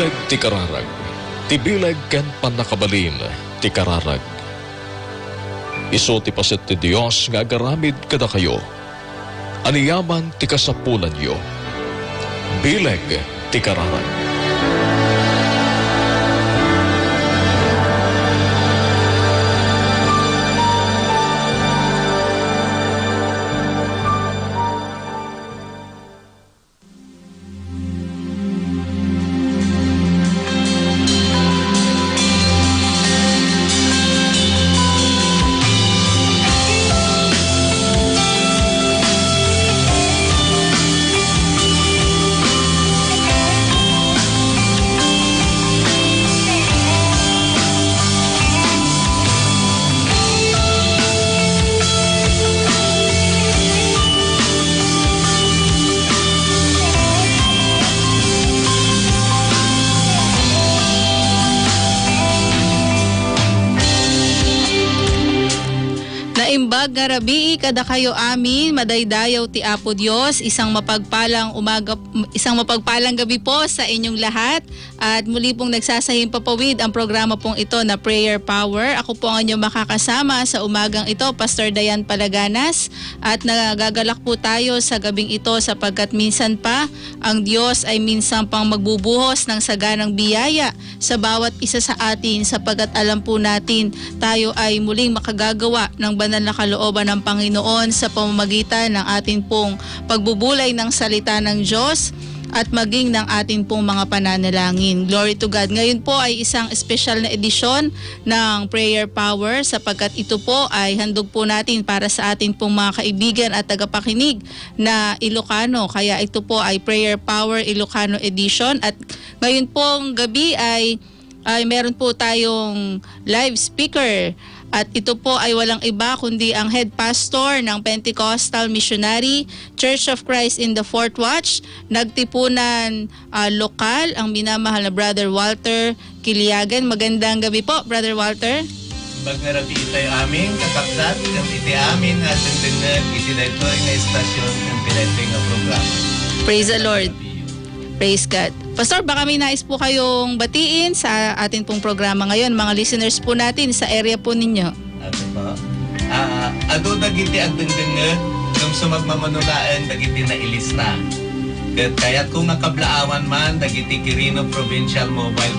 Bilag ti kararag, ti bilag ken panakabalin ti kararag. Iso ti paset ti Dios nga agaramid kada kayo. Aniyaman ti kasapulan yo. Bilag ti kararag. Naimbag nga rabii kada kayo amin, madaydayaw ti Apo Dios, isang mapagpalang gabi po sa inyong lahat. At muli pong nagsasahing papawid ang programa pong ito na Prayer Power. Ako po ang inyong makakasama sa umagang ito, Pastor Dayan Palaganas. At nagagalak po tayo sa gabing ito sapagkat minsan pa ang Diyos ay minsan pang magbubuhos ng saganang biyaya sa bawat isa sa atin, sapagkat alam po natin tayo ay muling makagagawa ng banal na kalooban ng Panginoon sa pamamagitan ng ating pong pagbubulay ng salita ng Diyos at maging ng ating pong mga pananalangin. Glory to God. Ngayon po ay isang special na edisyon ng Prayer Power, sapagkat ito po ay handog po natin para sa ating pong mga kaibigan at tagapakinig na Ilocano. Kaya ito po ay Prayer Power Ilocano Edition. At ngayon pong gabi ay meron po tayong live speaker. At ito po ay walang iba kundi ang head pastor ng Pentecostal Missionary Church of Christ in the Fourth Watch, nagtipunan lokal, ang minamahal na Brother Walter Kiliagan. Magandang gabi po, Brother Walter. Magarabi tayo amin, kakapsat, ng iti amin at tendengag, iti daytoy nga istasyon ng pinaytoy nga programa. Praise the Lord. Praise God. Pastor, baka may nais po kayong batiin sa atin pong programa ngayon, mga listeners po natin sa area po ninyo. Ato po. Ado dagiti agdengdengag, nung sumagmamanulaan dagiti na ilista. Kaya't kung nakablaawan man, dagiti Quirino Provincial Mobile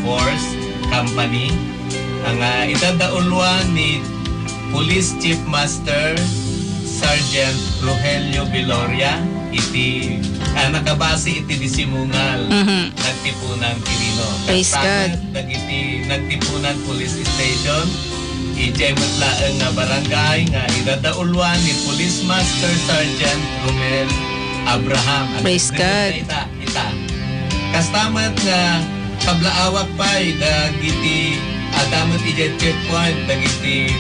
Force Company, ang idadaulwan ni Police Chief Master Sergeant Rogelio Viloria, iti nakabase iti disimungal nagtipunan Quirino. Praise God. Nagtipunan police station, ijemutlaan nga barangay nga idadaulwan ni Police Master Sergeant Romel Abraham. Praise God. Ita. Kastamat nga kablaawak pa dagiti adamot ije checkpoint dagiti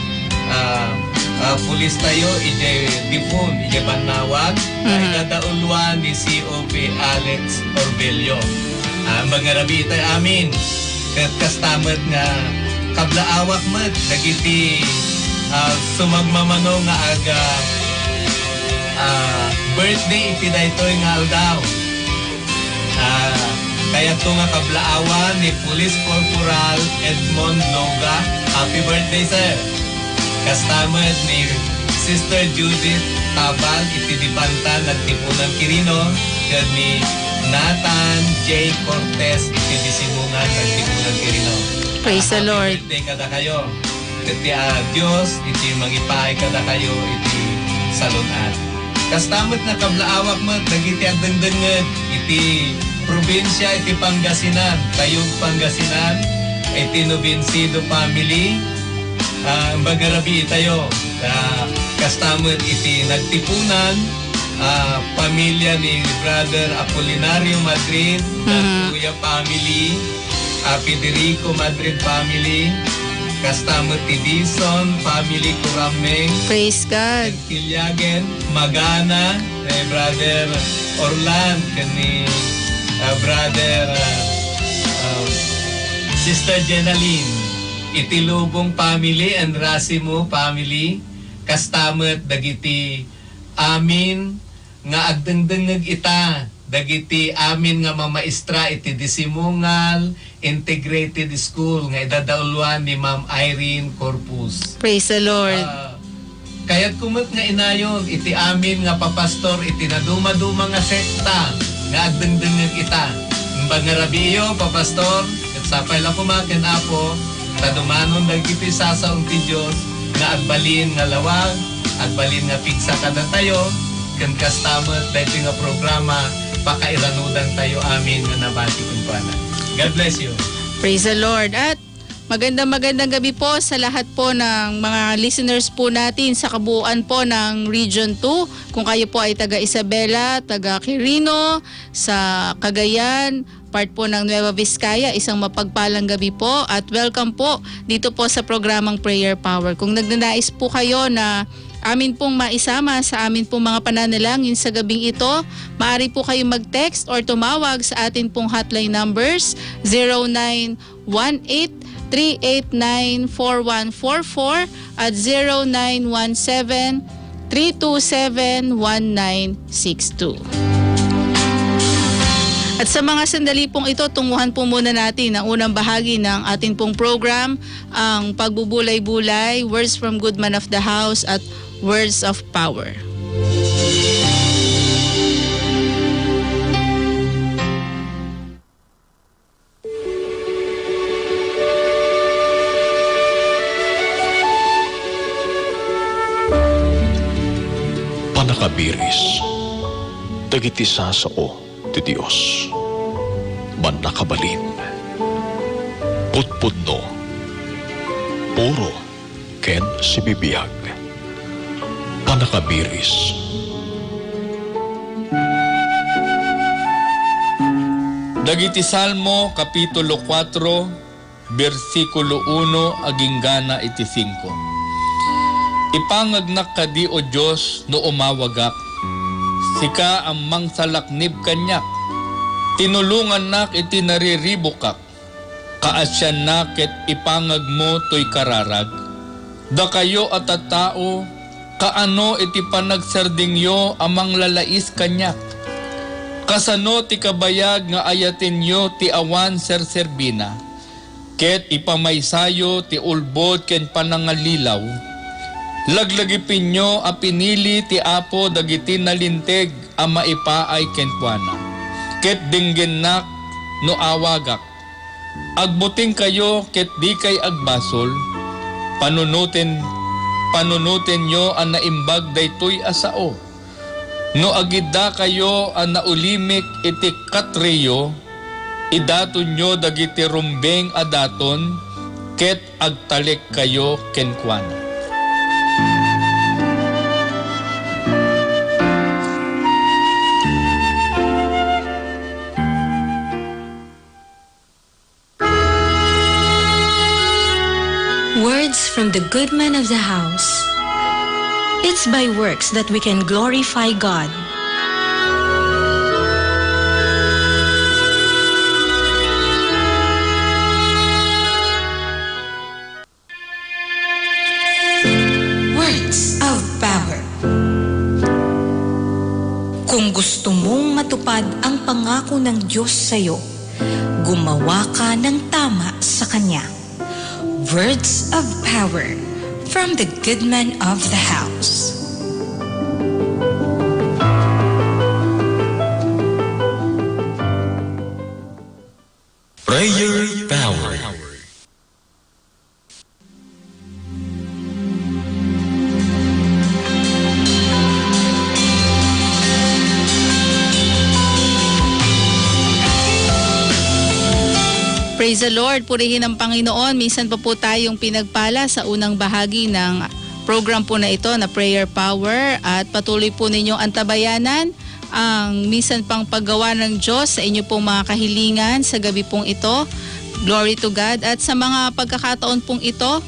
pulis tayo, ije dipon, ije banawag, idadaulwan ni COP Alex Orbelio. Magarabi tayo amin, kastamad nga kablaawak mat, nagiti sumagmamano nga aga birthday iti daytoy nga aldaw. Kaya ito nga kablaawan ni Police Corporal Edmond Loga. Happy birthday, sir! Kastamad ni Sister Judith Tabal, itidipanta nagtipunan Quirino, at ni Nathan J. Cortez, itidisimungan nagtipunan Quirino. Praise the Lord. Happy birthday kada kayo. Iti Diyos, iti magipahay kada kayo, iti salunat. Kastamad na kablaawak mo, nagiti agdengdengag, iti probinsya, iti Pangasinan, kayong Pangasinan, iti Novencido family, magarabi tayo, kastamot iti nagtipunan, pamilya ni Brother Apolinario Madrid, Kuya family, Federico Madrid family, kastamot ti Dison family Kurameng. Praise God. Kilyagen, Magana, Brother Orland, kani Brother Sister Jenaline, itilubong family and Rasimo family, kastamot dagiti amin nga agdengdengeg ita dagiti amin nga mamaestra iti Disimungal Integrated School nga idadauluan ni Ma'am Irene Corpus. Praise the Lord. Kaya't kumot nga inayon iti amin nga papastor iti naduma-duma nga sekta nga agdengdengen kita. Mbag nga rabiyo papastor ket sapay la kumaken apo tadumanon dagiti sasaong ti Dios nga agbalin nga lawag, agbalin nga pigsa kada tayo ken kastamet daytoy nga programa pakairanudan tayo amin nga nabati kun pana. God bless you. Praise the Lord. At magandang gabi po sa lahat po ng mga listeners po natin sa kabuuan po ng Region 2. Kung kayo po ay taga Isabela, taga Quirino, sa Cagayan, part po ng Nueva Vizcaya, isang mapagpalang gabi po at welcome po dito po sa programang Prayer Power. Kung nagnanais po kayo na amin pong maisama sa amin pong mga pananalangin sa gabing ito, maaari po kayo mag-text or tumawag sa atin pong hotline numbers 0918-389-4144 at 0917-327-1962. At sa mga sandali pong ito, tunguhan po muna natin ang unang bahagi ng ating pong program, ang pagbubulay-bulay, Words from Good Man of the House at Words of Power. Panakabiris, dagiti sasao ti Dios, manakabalin, putpudno, puro, ken si bibiyag, panakabiris. Dagiti Salmo Kapitulo 4 Versikulo 1 aging gana iti 5. Ipangagnak kadi o Diyos no umawagak, sika ang mangsalaknib kanyak, tinulungan nak iti nariribukak, kaasyan nak ket ipangag mo to'y kararag, da kayo at tao, kaano iti panagsardingyo amang lalais kanyak, kasano ti kabayag nga ayatin nyo ti awan serserbina, ket ipamaysayo ti ulbod ken panangalilaw, laglagipin nyo a pinili ti Apo dagiti nalinteg a maipaay kenkwana. Ket dinggen nak no awagak. Agbuting kayo ket di kay agbasol. Panunutin nyo ang naimbag daytoy asao. No agidda kayo ang naulimik iti katriyo, idaton nyo dagiti rumbeng adaton, ket agtalik kayo kenkwana. Words from the good man of the house. It's by works that we can glorify God. Words of Power. Kung gusto mong matupad ang pangako ng Diyos sa'yo, gumawa ka ng tama sa Kanya. Words of Power from the good man of the house. Prayer Power. Praise the Lord, purihin ang Panginoon. Minsan pa po tayong pinagpala sa unang bahagi ng program po na ito na Prayer Power at patuloy po ninyong antabayanan ang minsan pang paggawa ng Diyos sa inyo pong mga kahilingan sa gabi pong ito. Glory to God. At sa mga pagkakataon pong ito,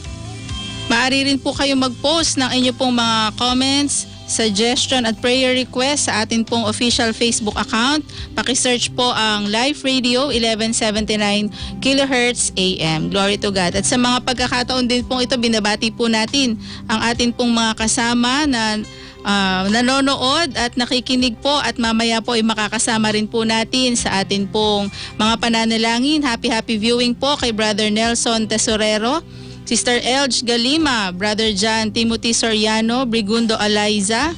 maaari rin po kayo mag-post ng inyo pong mga comments, suggestion at prayer request sa atin pong official Facebook account. Paki-search po ang Live Radio 1179 kHz AM. Glory to God. At sa mga pagkakataon din pong ito, binabati po natin ang atin pong mga kasama na nanonood at nakikinig po at mamaya po ay makakasama rin po natin sa atin pong mga pananalangin. Happy viewing po kay Brother Nelson Tesorero, Sister Elge Galima, Brother John Timothy Soriano, Brigundo Aliza.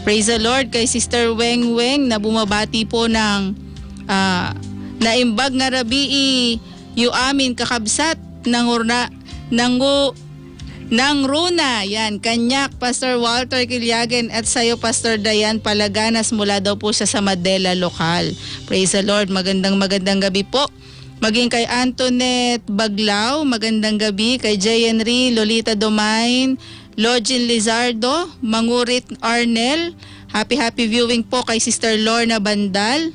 Praise the Lord kay Sister Weng Weng na bumabati po ng naimbag nga rabii yu amin kakabsat ng Runa. Yan, kanyak Pastor Walter Kilyagen at sayo Pastor Dayan Palaganas mula daw po sa Madela Lokal. Praise the Lord. Magandang gabi po. Maging kay Antoinette Baglao, magandang gabi. Kay J. Henry, Lolita Domain, Login Lizardo, Mangurit Arnel. Happy viewing po kay Sister Lorna Bandal.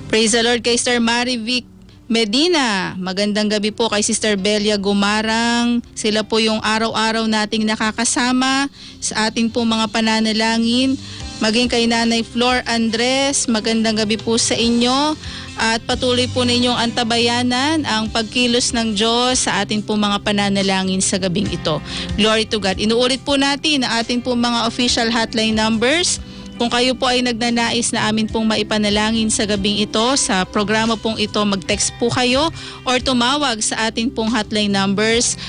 Praise the Lord kay Sister Marivic Medina. Magandang gabi po kay Sister Belia Gumarang. Sila po yung araw-araw nating nakakasama sa ating po mga pananalangin. Maging kay Nanay Flor Andres, magandang gabi po sa inyo. At patuloy po ninyong antabayanan ang pagkilos ng Diyos sa ating po mga pananalangin sa gabing ito. Glory to God. Inuulit po natin ang ating po mga official hotline numbers. Kung kayo po ay nagnanais na amin pong maipanalangin sa gabing ito, sa programa pong ito, mag-text po kayo or tumawag sa ating pong hotline numbers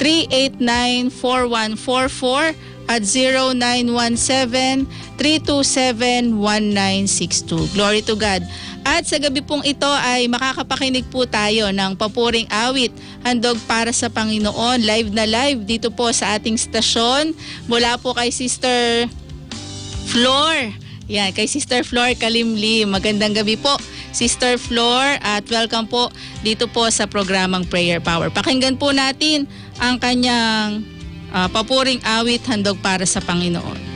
0918-389-4144 at 0917-327-1962. Glory to God. At sa gabi pong ito ay makakapakinig po tayo ng papuring awit, Handog para sa Panginoon, live na live dito po sa ating stasyon mula po kay Sister Flor. Yan, kay Sister Flor Kalimlim. Magandang gabi po, Sister Flor, at welcome po dito po sa programang Prayer Power. Pakinggan po natin ang kanyang papuring awit, Handog para sa Panginoon.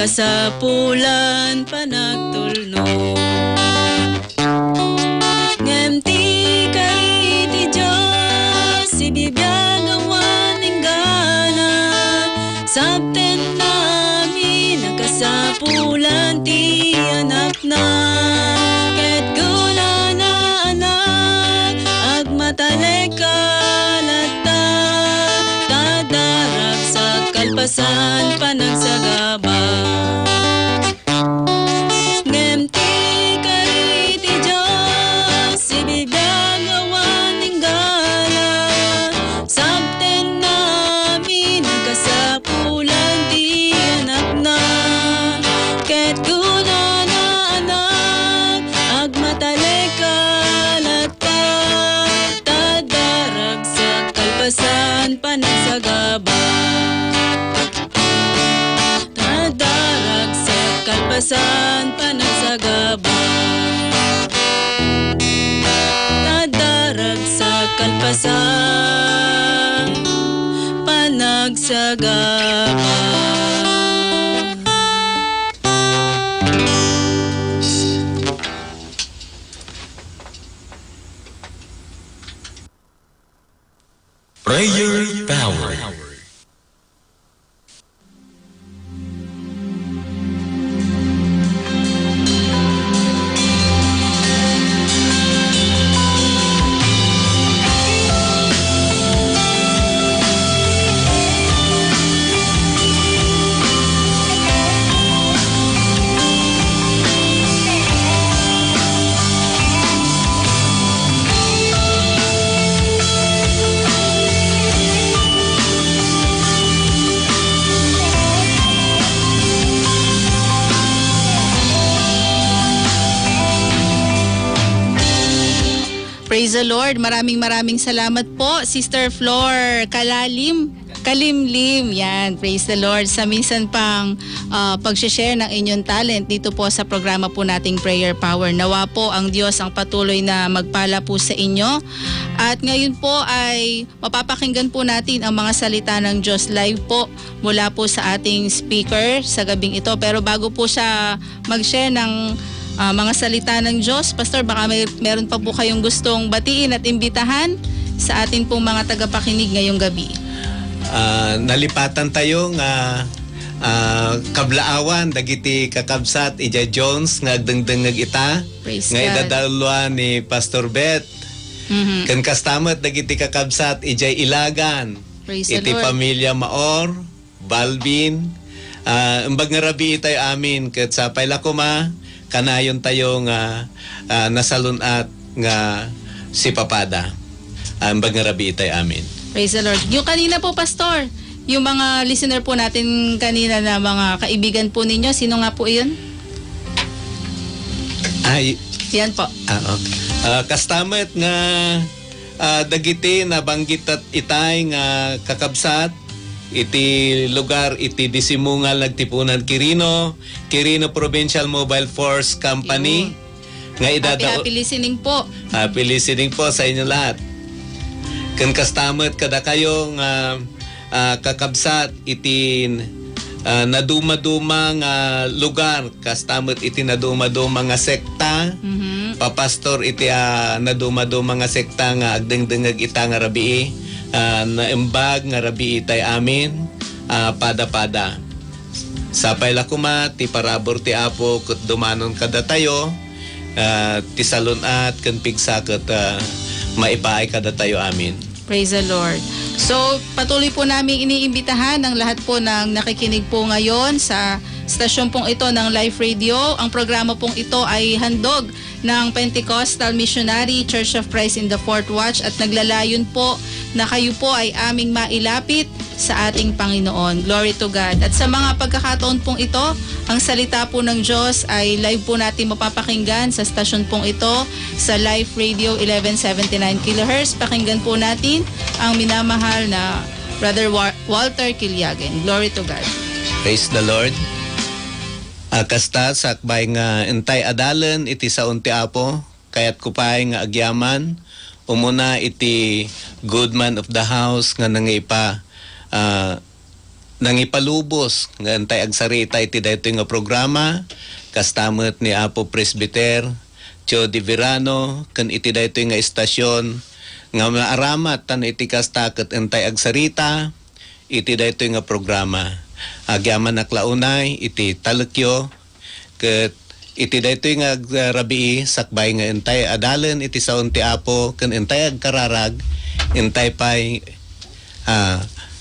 Kasapulan panagtulno ngemti kay ti Diyos ibibiyag awan inggana sabten namin nakasapulan ti anak na ket gula na anak agmatalek kalata tadarag sa kalpasan panagsagaba ngemti kalpasan panagsagaba. Nadarag sa kalpasan panagsagaba. Prayer Power. Praise the Lord. Maraming salamat po, Sister Flor Kalimlim. Yan, praise the Lord. Sa minsan pang pag-share ng inyong talent dito po sa programa po nating Prayer Power. Nawa po ang Diyos ang patuloy na magpala po sa inyo. At ngayon po ay mapapakinggan po natin ang mga salita ng Diyos live po mula po sa ating speaker sa gabing ito. Pero bago po siya mag-share ng mga salita ng Diyos, Pastor, baka meron pa po kayong gustong batiin at imbitahan sa atin pong mga tagapakinig ngayong gabi. Nalipatan tayo nga kablaawan dagiti kakabsat Ija Jones nga agdengdengeg ita Praise nga God. idadalwa ni Pastor Beth. Kan kastamat dagiti kakabsat Ija Ilagan. Praise the iti Lord. pamilya Maor, Balvin, imbag nga rabi tayo amin ket sapay lakuma kanayon tayo nga nasalunat nga si Papada. Imbag nga rabi tayo amin. Praise the Lord. Yung kanina po, Pastor, yung mga listener po natin kanina na mga kaibigan po ninyo, sino nga po yun? Ay, Yan po. okay. Kastamet nga dagiti nabanggit at itay nga kakabsat iti lugar iti disimungal nagtipunan Quirino Provincial Mobile Force Company nga Happy listening po. Happy listening po sa inyo lahat. Kan kastamet kada kayo nga kakabsat iti naduma-duma nga lugar, kastamet iti naduma-duma nga sekta. Papastor iti naduma-duma nga sekta nga agdengdengeg ita nga rabii. Naimbag nga rabi itay amin pada-pada sapay lakuma ti parabor ti apo ket dumanon kada tayo ti salunat ken pigsa ket maipaay kada tayo amin. Praise the Lord. So, patuloy po namin iniimbitahan ang lahat po ng nakikinig po ngayon sa stasyon pong ito ng Life Radio. Ang programa pong ito ay handog ng Pentecostal Missionary Church of Christ in the Fourth Watch at naglalayon po na kayo po ay aming mailapit sa ating Panginoon. Glory to God. At sa mga pagkakataon pong ito, ang salita po ng Diyos ay live po natin mapapakinggan sa stasyon pong ito sa Life Radio 1179 kHz. Pakinggan po natin ang minamahal na Brother Walter Kilyagen. Glory to God. Praise the Lord. Kasta sakbay nga entay adalan iti sa unti apo kayat kupay nga agyaman umuna iti good man of the house nga nangipalubos nga entay agsarita iti daytoy nga programa kastamet ni Apo Presbyter Jody Verano ken iti daytoy nga istasyon nga maaramat tan iti kasta ket entay agsarita iti daytoy nga programa. Agyaman naklaunay iti talekyo ket iti daytoy nga rabii sakbay nga entay adalan iti saon ti apo ken entay agkararag entay pay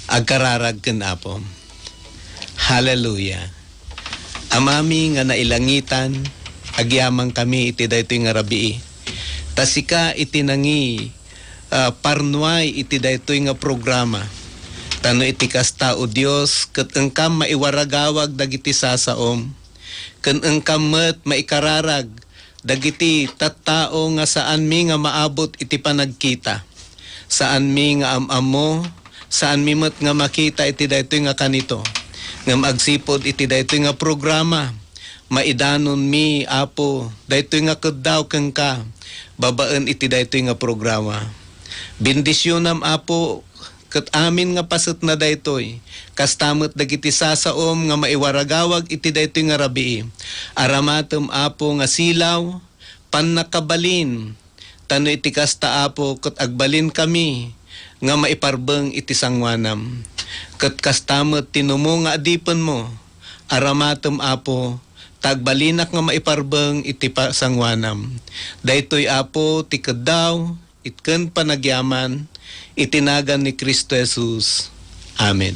agkararag ken apo. Hallelujah. Amami nga nailangitan agyamang kami iti daytoy nga rabii. Tasika iti nangi parnuay iti daytoy nga programa. Tano iti kasta o Dios ket engkam maiwaragawag dagiti sasaom ken engkam met maikararag dagiti tattao nga saan mi nga maabot iti panagkita saan mi nga amamo saan mi met nga makita iti daytoy nga kanito ngem agsipod iti daytoy nga programa maidanon mi Apo daytoy nga keddaw keng ka babaan iti daytoy nga programa. Bendisyonam Apo ket amin nga paset na daytoy kastamot dagiti sasaom nga maiwaragawag iti daytoy nga rabii. Aramatem Apo nga silaw pannakabalin tano iti kasta Apo ket agbalin kami nga maiparbeng iti sangwanam. Ket kastamot tinumo nga adipen mo aramatem Apo tagbalinak nga maiparbeng iti sangwanam. Daytoy Apo ti keddaw itken panagyaman itinagan ni Kristo Jesus. Amen.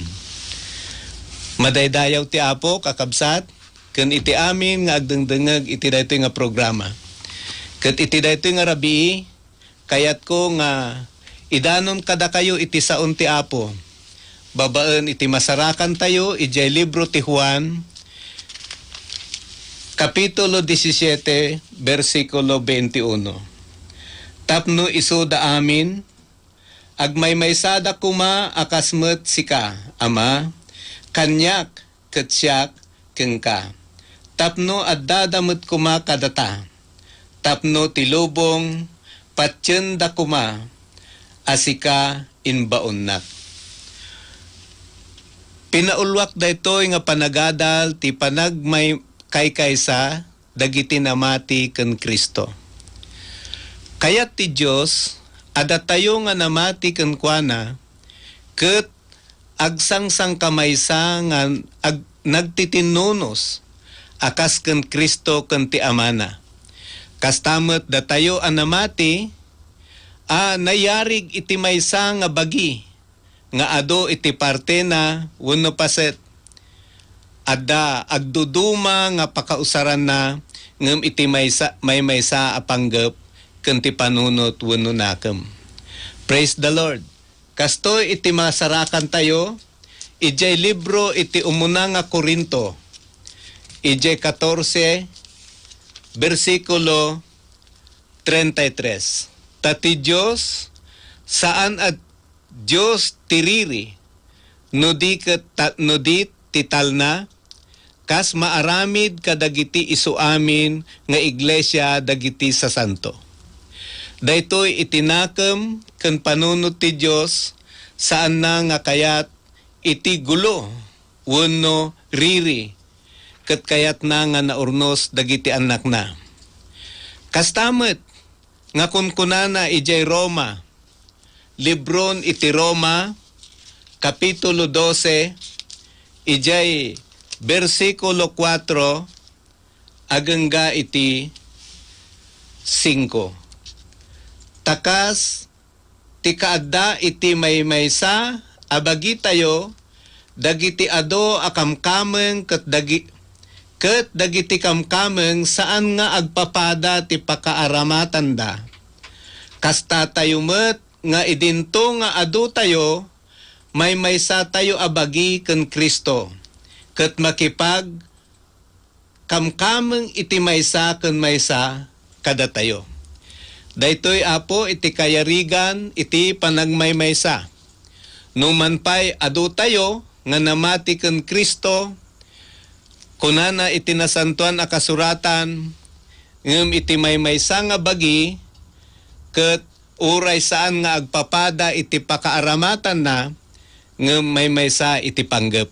Madaydayaw ti Apo kakabsat ken iti amin nga agdengdengeg iti daytoy nga programa. Ket iti daytoy nga rabii kayat ko nga idanon kada kayo iti saon ti Apo. Babaen iti masarakan tayo ijay libro ti Juan Kapitulo 17, versikulo 21. Tapno isuda amin, agmaymaysada kuma akasmet sika, ama, kanyak ketsyak kengka. Tapno addadamet kuma kadata. Tapno tilubong patsyenda kuma asika inbaonnak. Pinaulwak daytoy nga panagadal ti panagmay kay kaysa dagiti namati ken Kristo. Kayat ti Dios ada tayo nga namati ken kuana ket agsangsang kamaysa nga nagtitinunos akas ken Kristo ken ti amana. Kastamot datayo a namati nayarig iti maysa nga bagi nga ado iti parte na wenno paset adda agduduma nga pakausaran na ngem iti maysa apanggep ken ti panunot wenno nakem. Praise the Lord. Kastoy iti masarakan tayo ijay libro iti umuna nga Korinto ijay 14 versikulo 33. Tati Dios saan at Dios tiriri no di titalna kas maaramid kadagiti isu amin nga iglesia dagiti sa santo. Daytoy itinakem ken panunot ti Dios saan na nga kayat iti gulo wenno riri ket kayat na nga naurnos dagiti anak na. Kastamet nga kunkunana ijay Roma, libron iti Roma kapitulo 12 ijay versikulo 4 agengga iti 5. Takas ti kaadda iti maymaysa abagi tayo dagiti ado akamkameng ket dagiti kamkameng saan nga agpapada ti pakaaramatan da. Kasta tayo met nga idinto nga ado tayo maymaysa tayo abagi ken Kristo. Ket makipag kamkameng iti maysa ken maysa kada tayo. Daytoy Apo iti kayarigan iti panagmaymaysa. Numan pay adu tayo nga namati ken Kristo kunana iti nasantuan a kasuratan ngem iti maymaysa nga bagi ket uray saan nga agpapada iti pakaaramatan na ngem maymaysa iti panggep.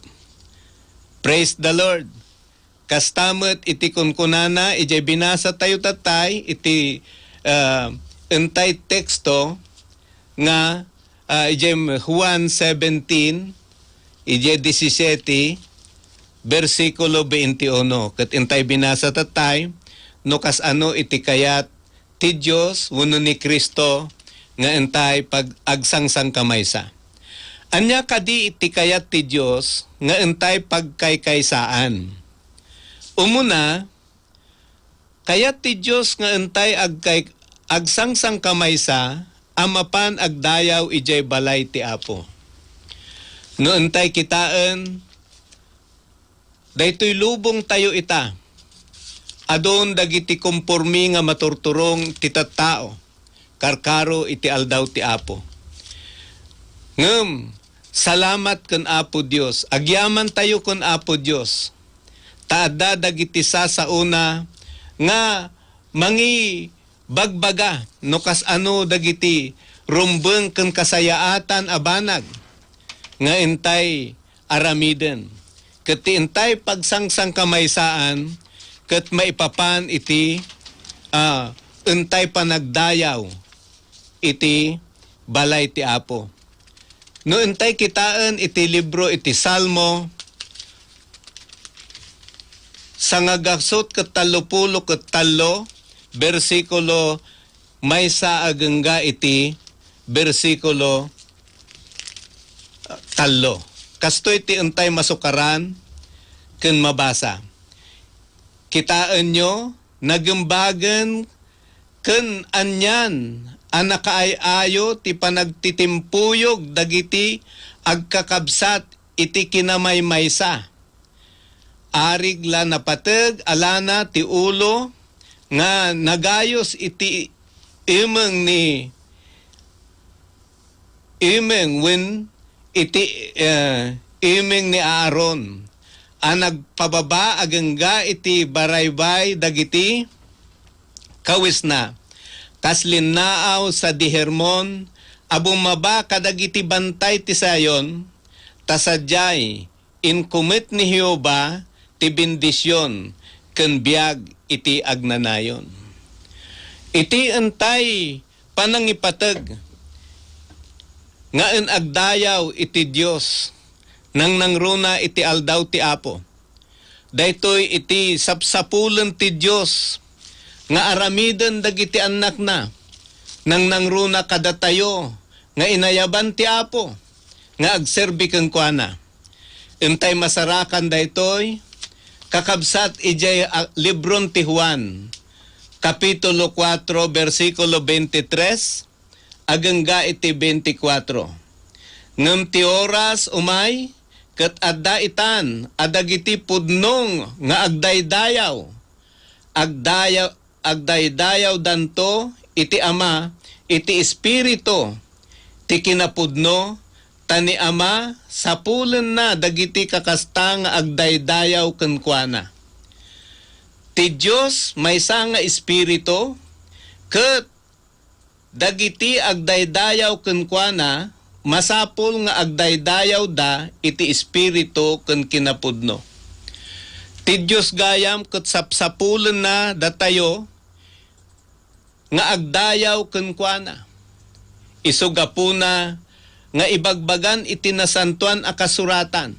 Praise the Lord. Kastamot iti kunkunana ijay binasa tayo tatay iti entay teksto nga ijay Juan 17 ijay 17 versikulo 21 ket entay binasa tatay no kas ano iti kayat ti Dios wenno ni Kristo nga entay pag agsangsang kamaysa. Anya kadi iti kayat ti Dios nga entay pagkaykaysaan. Umuna, kayat ti Dios nga entay agsangsang kamaysa amapan agdayaw ijay balay ti Apo. No entay kitaen daytoy lubong tayo ita. Adon dagiti kompormi nga maturturong ti tattao. Karkaro iti aldaw ti Apo. Ngem salamat ken Apo Dios. Agyaman tayo ken Apo Dios. taada dagiti sa una nga mangi bagbaga no kas ano dagiti rumbeng ken kasayaatan abanag nga intay aramiden. Ket intay pagsangsang kamaysaan ket maipapan iti intay panagdayaw iti balay ti Apo. No intay kitaan iti libro iti Salmo sangagasot ket 33 bersikulo maysa agengga iti bersikulo 3. Kastoy ti intay masukaran ken mabasa. Kitaan nyo nagembagen ken anyan anakaay-ayo ti panagtitimpuyog dagiti agkakabsat iti kinamay-maysa. Arig la napateg alana ti ulo nga nagayos iti imeng wen iti imeng ni Aaron. Nagpababa agengga iti baraybay dagiti kawis na. Kaslin naaw sa di Hermon, abumaba kadagiti bantay ti sayon, tasadyay, inkumit ni Jehova, ti bendisyon, ken biag iti agnanayon. Iti entay panangipateg, nga en agdayaw iti Dios, nang nangruna iti aldaw ti Apo. Daytoy iti sapsapulen ti Dios, nga aramiden dagiti anak na, nang nangruna kadatayo, nga inayaban ti Apo, nga agserbi ken kuana. Intay masarakan daytoy, kakabsat ijay libron ti Juan, kapitulo 4, versikulo 23, agengga iti 24. Ngem ti oras umay, ket adda itan, adagiti pudnong nga agdaydayaw danto iti Ama, iti Espiritu, ti kinapudno, tani Ama, sapulen na dagiti kakasta nga agdaydayaw kenkwana. Ti Dios maysa nga Espiritu, ket dagiti agdaydayaw kenkwana, masapul nga agdaydayaw da iti Espiritu ken kinapudno. Ti Diyos gayam ket sapsapulen na datayo nga agdayaw kenkwana. Isugapuna nga ibagbagan iti nasantuan a kasuratan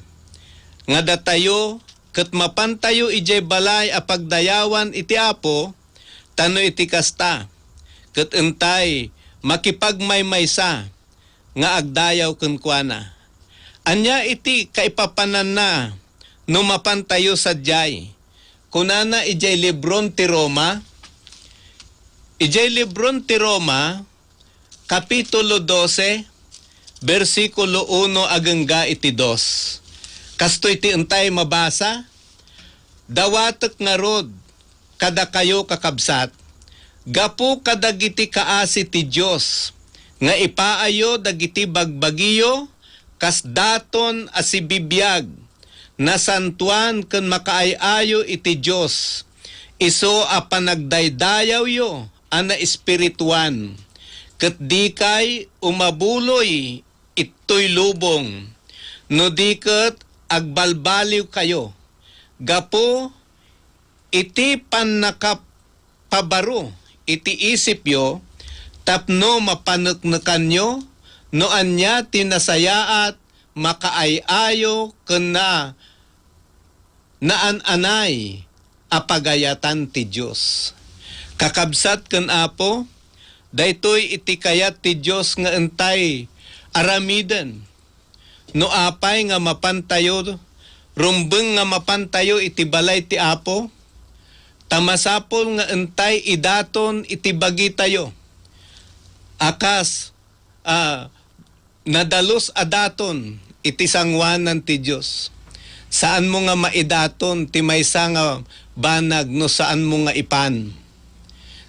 nga datayo ket mapantayo ijay balay a pagdayawan iti Apo tano iti kasta ket entay makipagmaymaysa nga agdayaw kenkwana. Anya iti kaipapanan na no mapantayo sadyay. Kunana ijay libron ti Roma, ijay libron ti Roma, kapitulo 12, versikulo 1 agengga iti 2. Kastoy ti entay mabasa, dawatek nga rod, kada kayo kakabsat, gapu kadagiti kaasi ti Diyos, nga ipaayo dagiti bagbagiyo, kas daton asibibiyag, nasantuan ken makaay-ayo iti Diyos, iso a panagdaydayaw yo, ana espirituan, ket di kay umabuloy ito'y lubong, no di ket agbalbaliw kayo, gapo iti pannakapabaro, iti isip yo, tapno mapaneknekan nyo, no anya tinasayaat, makaay-ayo kena naan-anay apagayatan ti Diyos. Kakabsat ken Apo, daytoy iti kayat ti Diyos nga entay aramiden. No apay nga mapantayo, rumbeng nga mapantayo iti balay ti Apo, tamasapol nga entay idaton iti bagi tayo. Akas nadalos adaton iti sangwanan ti Diyos. Saan mo nga maidaton ti maysa nga banag no saan mo nga ipan.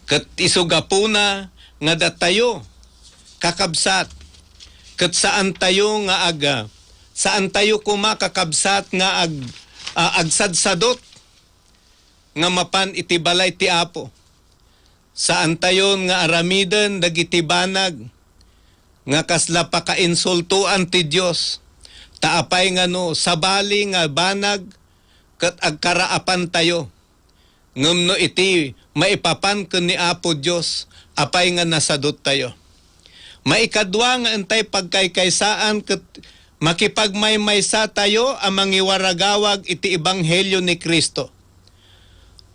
Ket isugapuna nga datayo kakabsat. Ket saan tayo nga saan tayo kumakakabsat nga agsadsadot nga mapan iti balay ti Apo. Saan tayon nga aramiden dagiti banag nga kasla pakainsultuan ti Dios. Taapay nga no sabali nga banag ket agkaraapan tayo. Ngem no iti maipapan ken ni Apo Dios apay nga nasadot tayo. Maikadwa nga entay pagkaykaysaan ket makipagmaymaysa tayo ang mangiwaragawag iti ebanghelyo ni Kristo.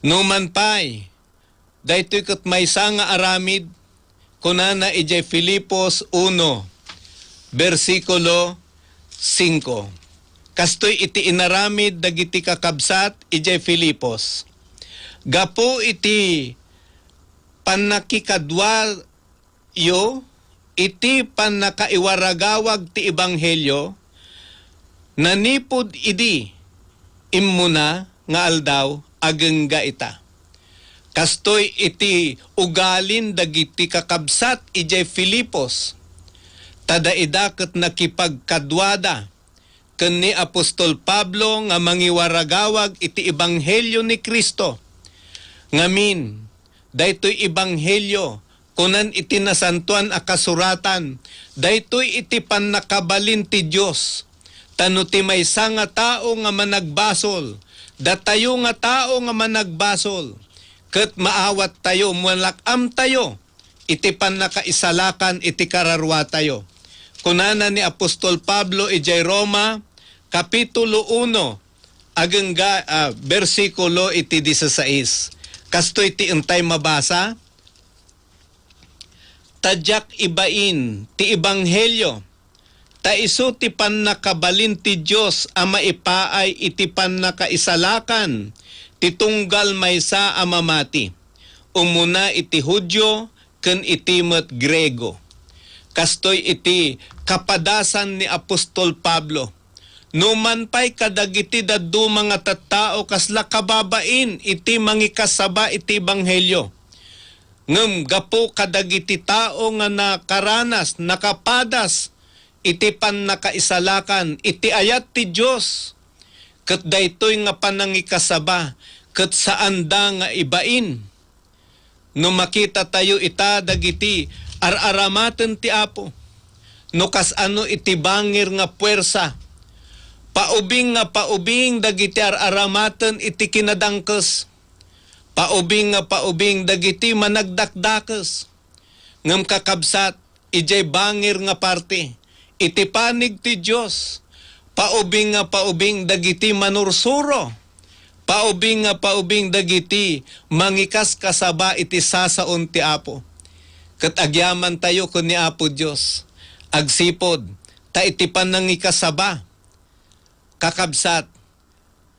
Numan pay daytoy ket maysa nga aramid kunana ijay Filipos 1 versikulo 5. Kastoy iti inaramid dagiti kakabsat ijay Filipos. Gapo iti panakikadwa yo iti panakaiwaragawag ti ebanghelyo nanipod idi immuna nga aldaw agengga ita. Kastoy iti ugalin dagiti kakabsat ijay Filipos. Tadaida ket nakipagkadwada ken ni Apostol Pablo nga mangiwaragawag iti ebanghelyo ni Kristo. Ngamin, daytoy ebanghelyo kunan iti nasantuan a kasuratan, daytoy iti pannakabalin ti Dios. Tano ti maysa nga tao nga managbasol, datayo nga tao nga managbasol. Ket maawat tayo, malakam tayo, iti pannakaisalakan, iti kararwa tayo. Kunana ni Apostol Pablo ijay Roma, Kapitulo 1, agengga versikulo iti 16. Kasto iti entay mabasa, tadyak ibain ti ebanghelyo, ta isu ti pannakabalin ti Dios a maipaay iti pannakaisalakan, titunggal maysa a mamati. Umuna iti Hudyo ken iti met Grego. Kastoy iti kapadasan ni Apostol Pablo. Numan pay kadagiti daddu mga tattao kasla kababain iti mangikasaba iti ebanghelyo. Ngem gapo kadagiti tao nga nakaranas, nakapadas iti pannakaisalakan, iti ayat ti Dios. Ket daytoy nga panangikasaba, ket saanda nga ibain. No makita tayo ita dagiti araramaten ti Apo. No kasano iti bangir nga puwersa. Paubing nga paubing dagiti araramaten iti kinadangkes. Paubing nga paubing dagiti managdakdakes. Ngem kakabsat ijay bangir nga parte. Iti panig ti Dios. Paubing nga paubing dagiti manursuro. Paubing nga paubing dagiti mangikas kasaba iti sasaon ti Apo. Ket agyaman tayo kun ni Apo Dios. Agsipod ta iti panangikasaba. Kakabsat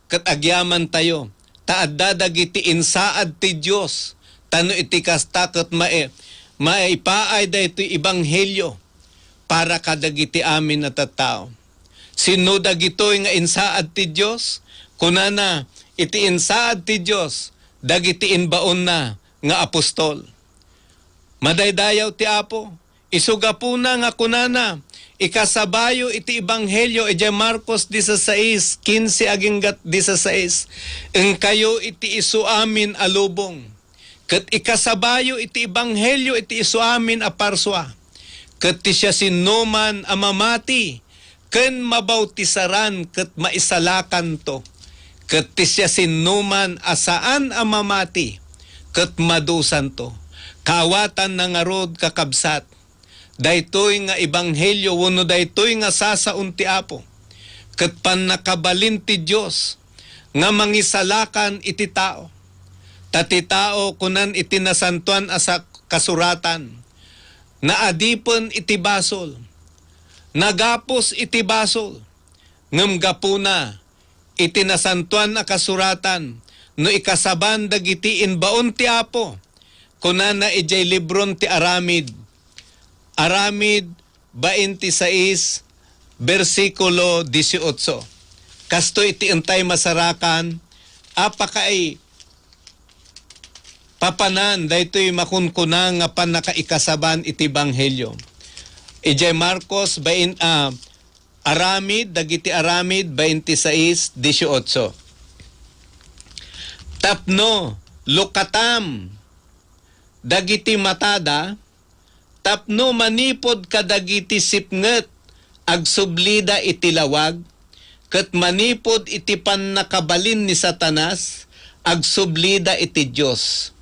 ket agyaman tayo. Ta adda dagiti insaad ti Dios. Tano iti kasta ket maipaay daytoy ebanghelyo para kadagiti amin na tattao. Sino dagitoy nga insaad ti Dios? Kunana iti insaad ti Dios dagiti inbaon na nga apostol. Madaydayaw ti Apo, isugapuna nga kunana ikasabayo iti ebanghelyo iti Marcos 16:15 aginggat 16. Engkayo iti isuamin alubong. Ket ikasabayo iti ebanghelyo iti isuamin a parswa. Ket ti siya sinuman a mamati ken mabautisaran ket maisalakan to. Ket ti siya sinuman asaan a mamati ket madusan to. Kaawatan na nga rod kakabsat. Daytoy nga ebanghelyo wenno daytoy nga sasaon ti Apo. Ket pannakabalin ti Dios nga mangisalakan iti tao. Tati tao kunan iti nasantuan asa kasuratan. Naadipon iti basol. Nagapos iti basol. Ngem gapuna iti nasantuan a kasuratan no ikasaban dagiti inbaon ti Apo. Kunana ijay libron ti Aramid. Aramid 26 versikulo 18. Kasto iti entay masarakan apakay papanan daytoy makunkuna nga panakaikasaban iti ebanghelyo. Ijay Marcos Aramid dagiti Aramid 26:18. tapno lukatam dagiti matada, tapno manipod kadagiti sipnget agsublida iti lawag, ket manipod iti pannakabalin ni Satanas agsublida iti Dios.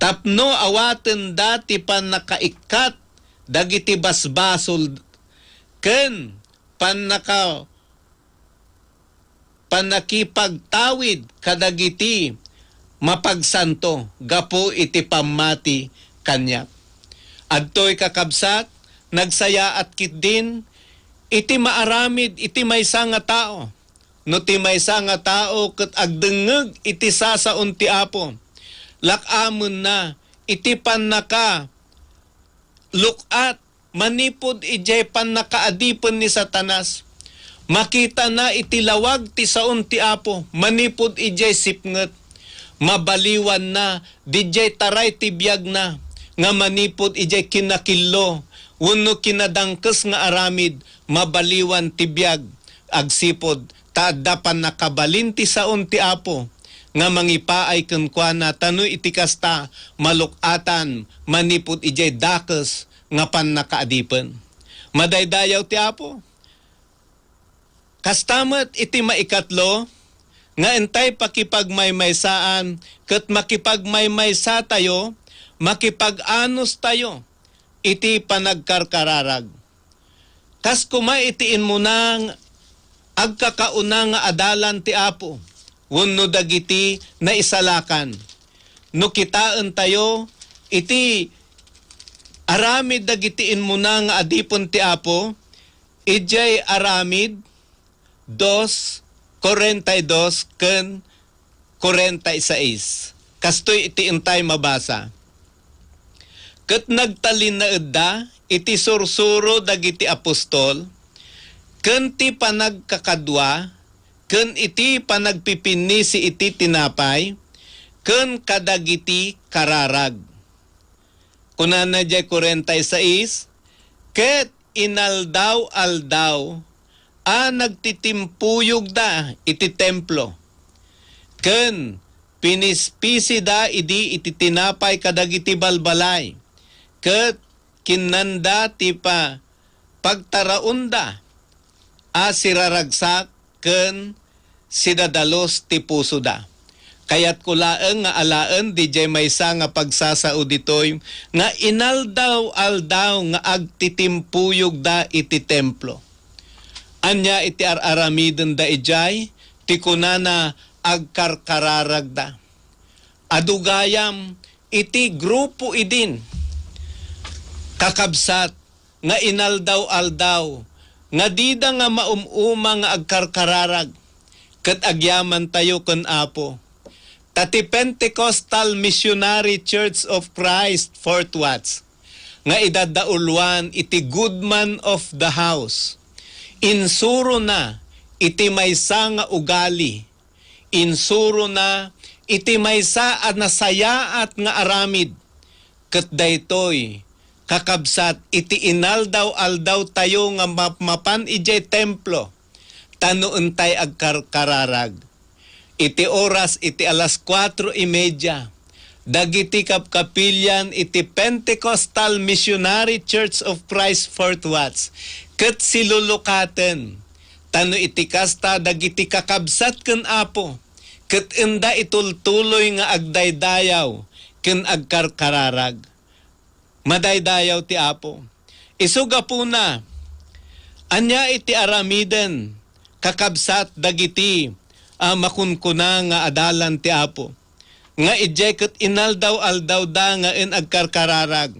Tapno awaten dati pannakaikat dagiti basbasol ken panakipagtawid kadagiti mapagsanto gapo iti pamati kanyak. Adtoy kakabsat, nagsaya at kit din, iti maaramid iti maysa nga tao. No ti maysa nga tao ket agdengeg iti sasaon ti Apo. Lakamon na iti pannaka lukat manipod ijay pannakaadipon ni Satanas. Makita na iti lawag ti saon ti Apo, manipod ijay sipnget. Mabaliwan na, dijay taray ti biyag na, nga manipod ijay kinakillo, wenno kinadangkes nga aramid, mabaliwan ti biyag, agsipod, taadapan nakabalin ti saon ti Apo, nga mangipaay kenkwana tano iti kasta, malukatan, manipod ijay dakes, nga pan nakaadipen. Madaydayaw ti Apo. Kastamet iti maikatlo, nga entay pakipagmaymaysaan, ket makipagmaymaysa tayo, makipag-anos tayo, iti panagkarkararag. Kas kuma itiin mo nang agkakauna nga adalan ti Apo, wenno dagiti na isalakan. No kitaan tayo, iti aramid dagitiin mo na nga adipon ti Apo, ijay aramid 2:42 ken 46. Kastoy iti intay mabasa. Ket nagtalin na edda iti sursuro dagiti apostol, ken ti panagkakadwa, ken iti panagpipinisi iti tinapay, ken kadagiti kararag. Kunana jay 46, ket inaldaw-aldaw nagtitimpuyog da iti templo. Ken pinispisi da idi iti tinapay kadagiti balbalay. Ket kinanda ti pagtaraunda siraragsak ken sidadalos ti puso da. Kayat kulaeng nga alaen DJ maysa nga pagsasauditoy nga inaldaw-aldaw nga agtitimpuyog da iti templo. Anya iti aramiden da ijay, ti kunana agkarkararag da. Adugayam iti grupo idin, kakabsat nga inaldaw-aldaw, nga dida nga maumuma nga agkarkararag, ket agyaman tayo ken Apo. Tati Pentecostal Missionary Church of Christ, Fort Watts, nga idadaulwan iti goodman of the house. Insuro na iti maysa nga ugali. Insuro na iti maysa at nasayaat nga aramid. Ket daytoy kakabsat iti inaldaw-aldaw tayo nga mapan ijay templo. Tanuon tay agkararag. Iti oras iti alas 4:30. Dagiti kapilyan iti Pentecostal Missionary Church of Christ Fort Watts. Ket silulukaten, tano iti kasta dagiti kakabsat ken Apo, ket enda itultuloy nga agdaydayaw ken agkarkararag. Madaydayaw ti Apo. Isuga po na, anya iti aramiden, kakabsat dagiti makunkuna nga adalan ti Apo. Nga ijay ket inaldaw-aldaw da nga en agkarkararag.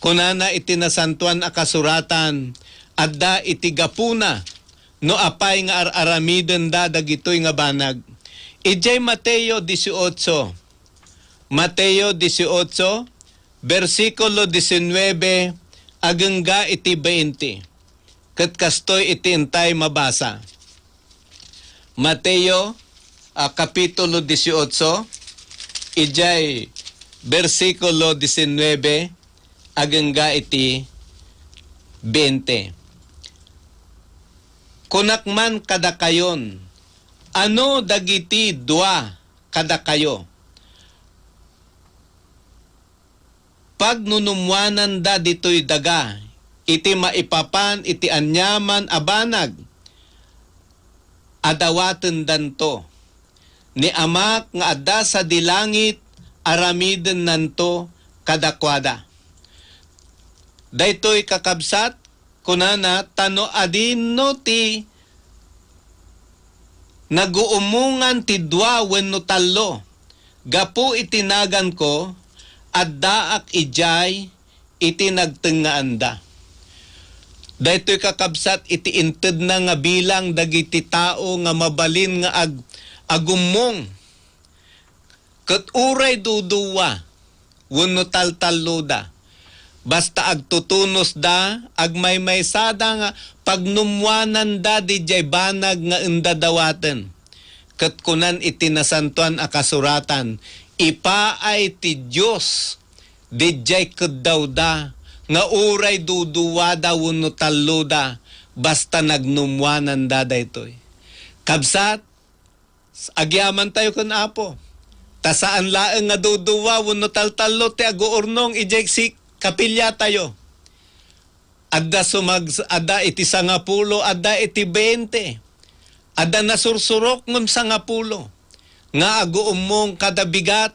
Kunana iti nasantuan a kasuratan, adda iti gapuna, no apay nga aramiden da dagitoy nga banag. Ijay Mateo 18. Mateo 18, versikulo 19, agengga iti 20. Ket kastoy iti intay mabasa. Mateo, kapitulo 18, ijay versikulo 19, agengga iti 20. Kunakman kada kayon, ano dagiti dua kada kayo. Pag nunumwanan da dito'y daga, iti maipapan, iti anyaman abanag, adawaten danto. Ni amak nga adda sa dilangit, aramiden nanto kadakwada. Daytoy kakabsat, kunana tano adino ti naguumungan ti dua wenno tallo. Gapu itinagan ko, addaak ijay iti nagtengaanda. Daytoy kakabsat iti inted na nga bilang dagiti tao nga mabalin nga agumong. Ket uray duduwa wenno taltallo da. Basta agtutunos da, agmaymaysada nga pagnumwanan da di jay banag nga indadawaten. Ket kunan iti nasantuan a kasuratan, ipaay ti Dios di jay keddaw da nga uray duduwa da wenno tallo da basta nagnumwanan da daytoy. Kabsat, agyaman tayo kun Apo. Tasaan laeng nga duduwa wenno taltallo ti aguurnong ijay si kapilya tayo. Adda iti 10, adda iti 20. Adda nasursurok ngem 10. Nga aguumong kada bigat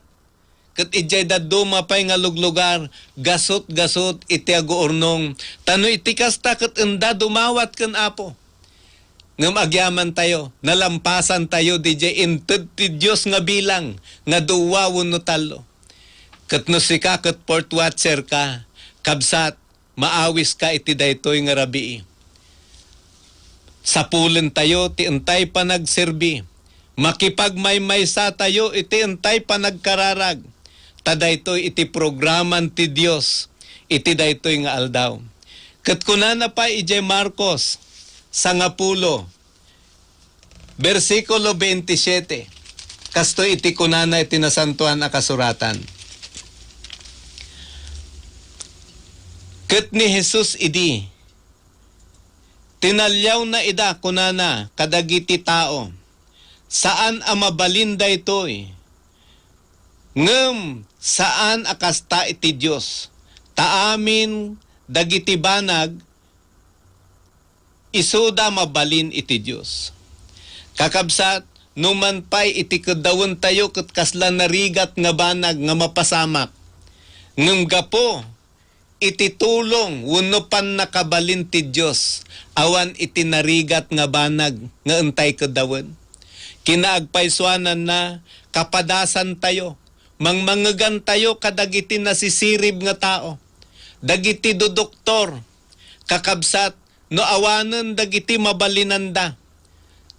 ket ijay daddo mapay nga luglugar gasot-gasot iti aguurnong. Tano iti kasta ket enda dumawat ken Apo. Ngem agyaman tayo, nalampasan tayo DJ inted ti Dios nga bilang nga duwa wenno tallo. Ket no sika ket port watcher ka, kabsat maawis ka iti daytoy nga rabii. Sapulen tayo ti entay pa nagserbi. Makipagmaymaysa tayo iti entay pa nagkararag. Ta daytoy iti programan ti Dios iti daytoy nga aldaw. Ket kunana pa ijay Marcos 10 versikulo 27. Kasto iti kunana iti nasantuan a kasuratan. Ket ni Jesus idi, tinalyaw na ida kunana kadagiti tao, saan a mabalin daytoy? Ngem saan akasta iti Dios? Taamin dagiti banag, isuda mabalin iti Dios. Kakabsat, numan pay iti kedawon tayo ket kasla narigat nga banag nga mapasamak. Ngem gapo, iti tulong wenno pan nakabalin ti Dios awan iti narigat nga banag nga entay kedawon. Kinaagpaisuanan na kapadasan tayo, mangmangegan tayo kadagiti nasisirib nga tao. Dagiti do doktor, kakabsat no awanen dagiti mabalinanda.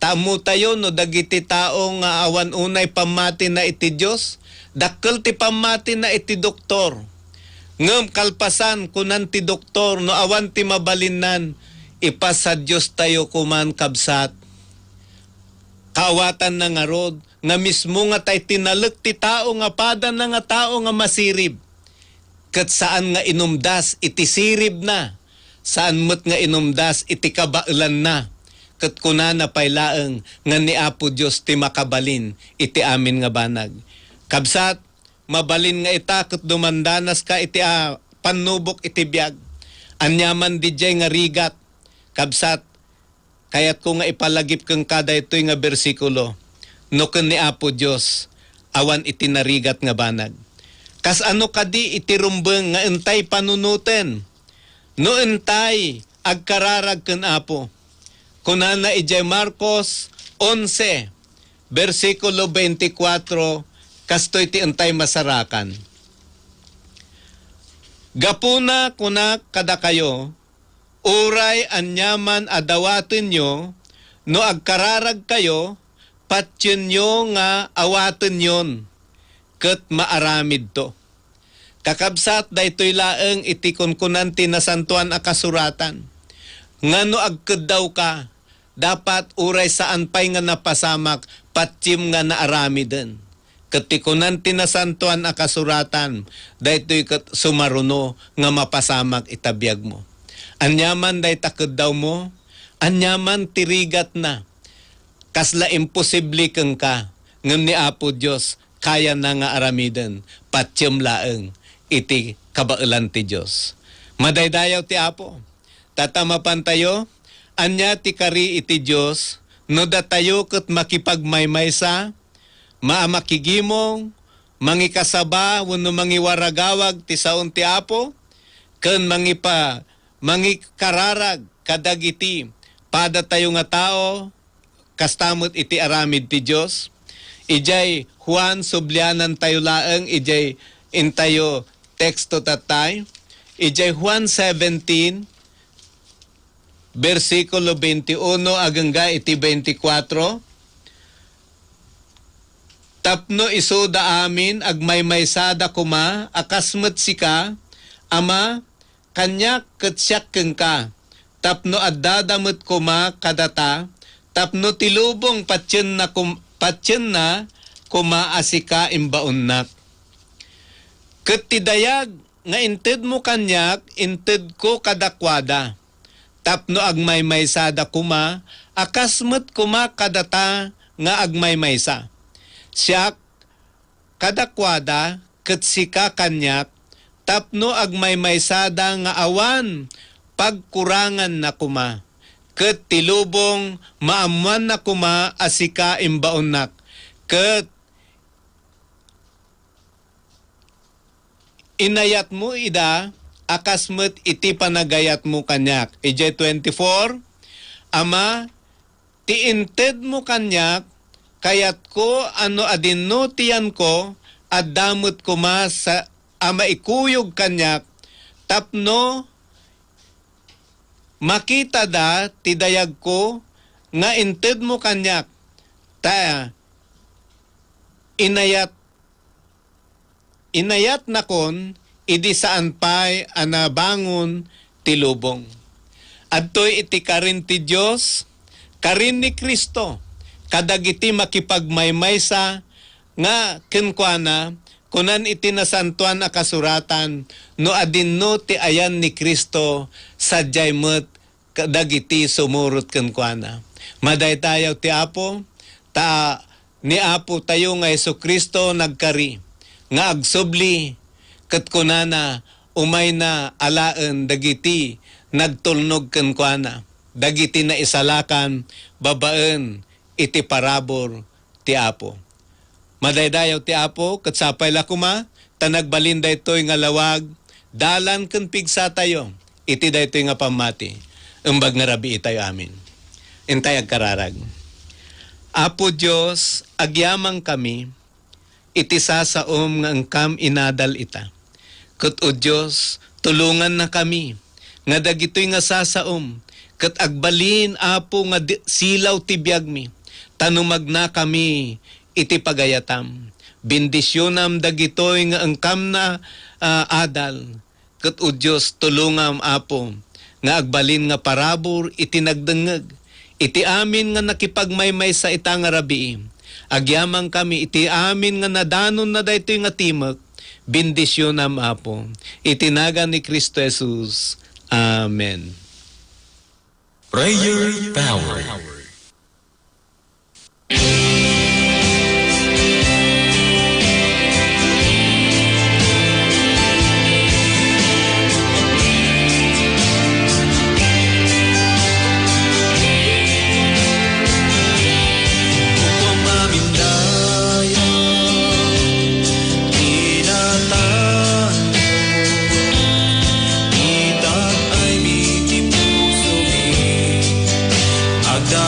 Tamo tayo no dagiti tao nga awan unay pamati na iti Dios, dakkel ti pamati na iti doktor. Ngem kalpasan kunan ti doktor no awan ti mabalinnan, ipas sa Dios tayo kuman kabsat. Kaawatan na nga rod, nga mismo nga tay tinalek ti tao nga padan na nga tao nga masirib. Ket saan nga inumdas iti sirib na, saan met nga inumdas iti kabailan na. Ket kunana pay laeng nga ni Apo Dios ti makabalin iti amin nga banag. Kabsat, mabalin nga ita ket dumandanas ka iti panubok iti biag. Anyaman DJ nga rigat. Kabsat, kayat ko nga ipalagip kang kada ito'y nga bersikulo. No ken ni Apo Dios, awan iti narigat nga banag. Kas ano kadi iti rumbeng nga entay panunuten. No entay agkararag ken Apo. Kunana ijay Marcos 11, versikulo 24, kastoy ti entay masarakan. Gapuna kuna kada kayo, uray anyaman adawaten nyo, no agkararag kayo, patyen nyo nga awaten yon, ket maaramid to. Kakabsat daytoy laeng iti kunkunan ti nasantuan a kasuratan. Ngano agkedaw ka, dapat uray saan pay nga napasamak, patsim nga naaramiden. Ketikunan tinasantuan a kasuratan, daytoy ket sumaruno nga mapasamak itabiyag mo. Anyaman day takedaw mo, anyaman tirigat na. Kasla imposible keng ka, ngem ni Apo Dios kaya na nga aramiden patyem laeng iti kabailan ti Dios. Madaydayaw ti Apo. Tatamapan tayo anya ti kari iti Dios no datayo ket makipagmaymaysa maamakigimong mangikasaba wenno mangiwaragawag ti saon ti Apo ken mangikararag kadagiti pada tayo nga tao kastamot iti aramid ti Dios. Ijay Juan sublianan tayo laeng ijay intayo teksto tatay. Ijay Juan 17 versikulo 21 agangga iti 24. Tapno isuda amin agmaymaysada kuma akasmet sika ama kanyak ketsyak kengka. Tapno addadamut kuma kadata tapno tilubong patyen na kuma asika imbaunnak. Ket tidayag nga inted mo kanyak inted ko kadakwada. Tapno agmaymaysada kuma akasmet kuma kadata nga agmaymaysa. Siyak kadakwada ket sika kanyak tapno agmaymaysada nga awan pagkurangan na kuma. Ket tilubong maamuan na kuma asika imbaunnak. Ket inayat mo ida akasmet iti panagayat mo kanyak. Ijay 24, ama tiinted mo kanyak kayat ko ano adinno tiyan ko at damot kuma sa ama ikuyog kanyak tapno makita da tidayag ko nga inted mo kanyak ta inayat nakon idi saan pay anabangon tilubong. Adtoy iti karin ti Dios karin ni Kristo kadagiti makipagmaymaysa nga kenkwana kunan iti nasantuan a kasuratan no adinno ti ayan ni Kristo sadyay met kadagiti sumurot kenkwana. Madaytayaw ti Apo ta ni Apo tayo nga Jesucristo nagkari nga agsubli ket kunana umay na alaen dagiti nagtulnog kenkwana dagiti na isalakan babaen iti parabor ti Apo. Madaydayaw ti Apo ket sapay la kuma tanagbalin daytoy nga lawag dalan ken pigsa tayo iti daytoy nga pamati embag nga rabii tayo amin. Intay agkararag. Apo Dios agyamang kami iti sasaom nga engkam inadal ita. Ket o Dios tulungan na kami nga dagitoy nga sasaom ket agbalin Apo nga silaw ti biagmi tanumag na kami iti pagayatam. Bendisyonam dagitoy nga engkam na adal ket o Dios tulungam Apo nga agbalin nga parabor iti nagdengeg iti amin nga nakipagmaymay sa ita nga rabii. Agyamang kami iti amin nga nadanon na daytoy nga timek. Bendisyonam Apo. Itinagan ni Kristo Jesus. Amen. Prayer Power. Agda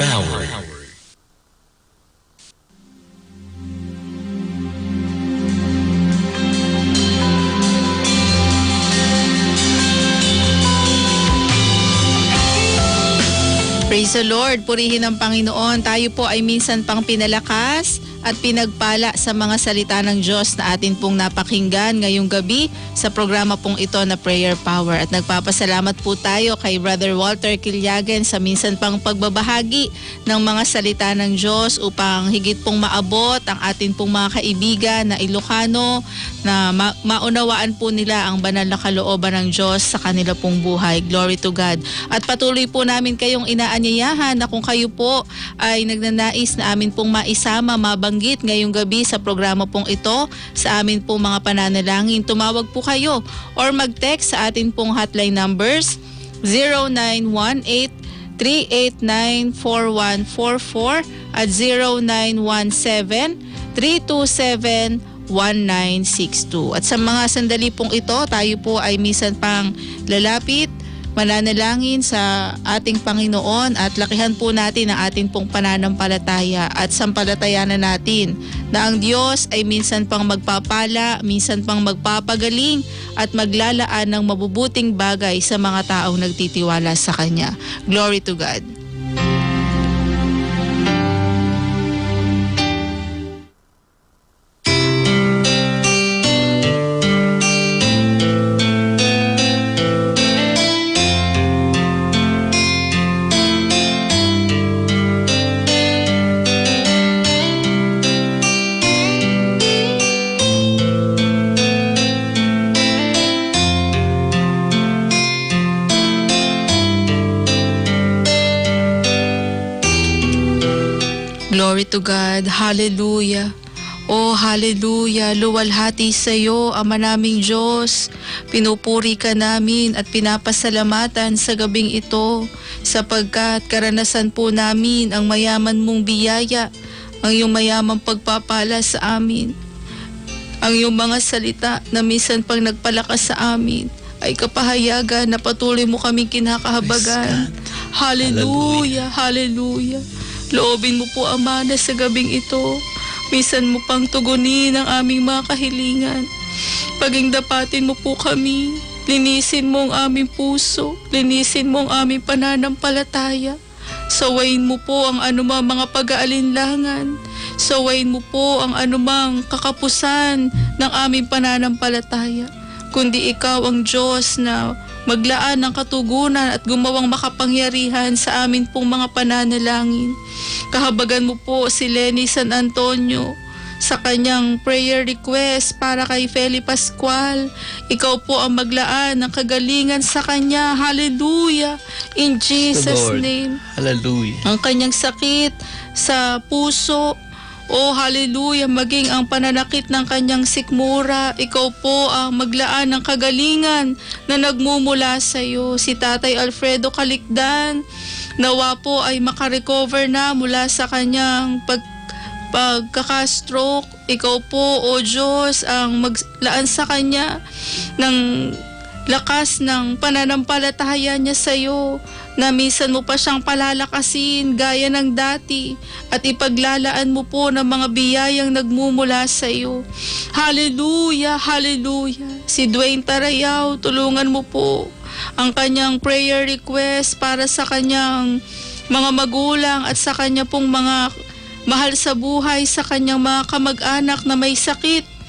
Power. Praise the Lord, purihin ang Panginoon. Tayo po ay minsan pang pinalakas at pinagpala sa mga salita ng Diyos na atin pong napakinggan ngayong gabi sa programa pong ito na Prayer Power. At nagpapasalamat po tayo kay Brother Walter Kilyagen sa minsan pang pagbabahagi ng mga salita ng Diyos upang higit pong maabot ang atin pong mga kaibigan na Ilocano na maunawaan po nila ang banal na kalooban ng Diyos sa kanila pong buhay. Glory to God. At patuloy po namin kayong inaanyayahan na kung kayo po ay nagnanais na amin pong maisama, mabanggit ngayong gabi sa programa pong ito sa amin pong mga pananalangin, tumawag po kayo or mag-text sa atin pong hotline numbers 0918-389-4144 at 0917-327-1962. At sa mga sandali pong ito, tayo po ay minsan pang lalapit, mananalangin sa ating Panginoon at lakihan po natin ang ating pong pananampalataya at sampalatayanan natin na ang Diyos ay minsan pang magpapala, minsan pang magpapagaling at maglalaan ng mabubuting bagay sa mga taong nagtitiwala sa Kanya. Glory to God. Glory to God. Hallelujah. Oh, hallelujah. Luwalhati sa iyo, Ama naming Diyos. Pinupuri ka namin at pinapasalamatan sa gabing ito sapagkat karanasan po namin ang mayaman mong biyaya, ang iyong mayamang pagpapala sa amin. Ang iyong mga salita na minsan pang nagpalakas sa amin ay kapahayagan na patuloy mo kaming kinakahabagan. Hallelujah. Hallelujah. Loobin mo po, Ama, na sa gabing ito, minsan mo pang tugunin ang aming mga kahilingan. Pagingdapatin mo po kami, linisin mo ang aming puso, linisin mo ang aming pananampalataya. Sawayin mo po ang anumang mga pag-aalinlangan. Sawayin mo po ang anumang kakapusan ng aming pananampalataya. Kundi ikaw ang Diyos na maglaan ng katugunan at gumawang makapangyarihan sa amin pong mga pananalangin. Kahabagan mo po si Lenny San Antonio sa kanyang prayer request para kay Feli Pascual. Ikaw po ang maglaan ng kagalingan sa kanya. Hallelujah. In Jesus' name. Hallelujah. Ang kanyang sakit sa puso, oh, hallelujah, maging ang pananakit ng kanyang sikmura. Ikaw po ang maglaan ng kagalingan na nagmumula sa iyo. Si Tatay Alfredo Calicdan, nawa po ay makarecover na mula sa kanyang pagkaka-stroke. Ikaw po, O Diyos, ang maglaan sa kanya ng lakas ng pananampalataya niya sa iyo, na minsan mo pa siyang palalakasin gaya ng dati at ipaglalaan mo po ng mga biyayang nagmumula sa iyo. Hallelujah, hallelujah. Si Dwayne Tarayaw, tulungan mo po ang kanyang prayer request para sa kanyang mga magulang at sa kanya pong mga mahal sa buhay, sa kanyang mga kamag-anak na may sakit.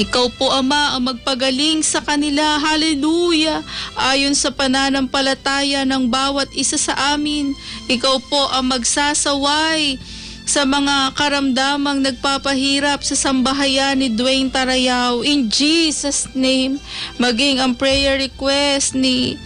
Ikaw po, Ama, ang magpagaling sa kanila. Hallelujah. Ayon sa pananampalataya ng bawat isa sa amin, ikaw po ang magsasaway sa mga karamdamang nagpapahirap sa sambahayan ni Dwayne Tarayaw. In Jesus' name, maging ang prayer request ni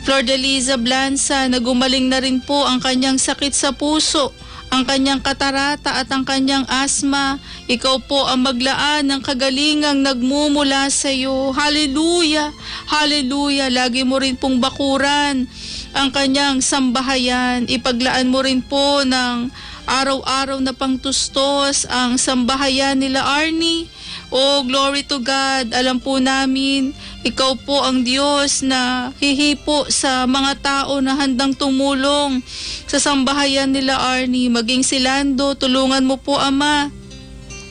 Flor de Liza Blanza na gumaling na rin po ang kanyang sakit sa puso, ang kanyang katarata at ang kanyang asma. Ikaw po ang maglaan ng kagalingang nagmumula sa iyo. Hallelujah, hallelujah. Lagi mo rin pong bakuran ang kanyang sambahayan. Ipaglaan mo rin po ng araw-araw na pangtustos ang sambahayan nila Arnie. Oh, glory to God. Alam po namin, ikaw po ang Diyos na hihipo sa mga tao na handang tumulong sa sambahayan nila Arnie. Maging si Lando, tulungan mo po Ama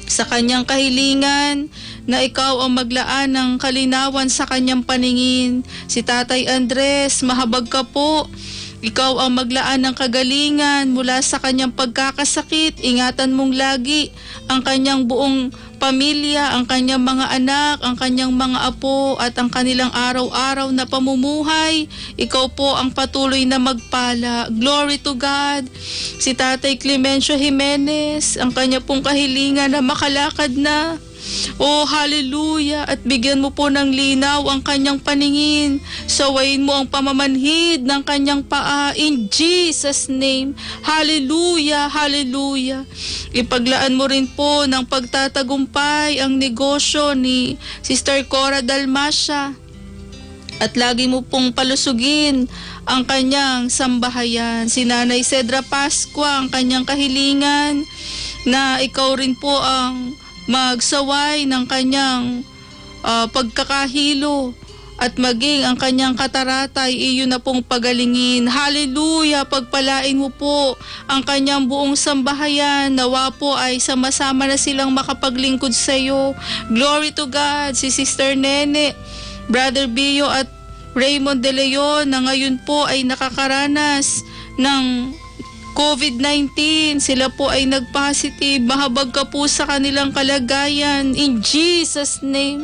sa kanyang kahilingan na ikaw ang maglaan ng kalinawan sa kanyang paningin. Si Tatay Andres, mahabag ka po. Ikaw ang maglaan ng kagalingan mula sa kanyang pagkakasakit. Ingatan mong lagi ang kanyang buong pamilya, ang kanyang mga anak, ang kanyang mga apo at ang kanilang araw-araw na pamumuhay. Ikaw po ang patuloy na magpala. Glory to God. Si Tatay Clemencio Jimenez, ang kanya pong kahilingan na makalakad na. Oh, hallelujah. At bigyan mo po ng linaw ang kanyang paningin. Sawayin mo ang pamamanhid ng kanyang paa. In Jesus' name. Hallelujah, hallelujah. Ipaglaan mo rin po ng pagtatagumpay ang negosyo ni Sister Cora Dalmacia. At lagi mo pong palusugin ang kanyang sambahayan. Si Nanay Cedra Pascua, ang kanyang kahilingan na ikaw rin po ang magsaway ng kanyang pagkakahilo at maging ang kanyang kataratay, iyon na pong pagalingin. Hallelujah! Pagpalain mo po ang kanyang buong sambahayan. Nawa po ay sama-sama na silang makapaglingkod sa iyo. Glory to God! Si Sister Nene, Brother Bio at Raymond De Leon na ngayon po ay nakakaranas ng COVID-19, sila po ay nag-positive. Mahabag ka po sa kanilang kalagayan. In Jesus' name.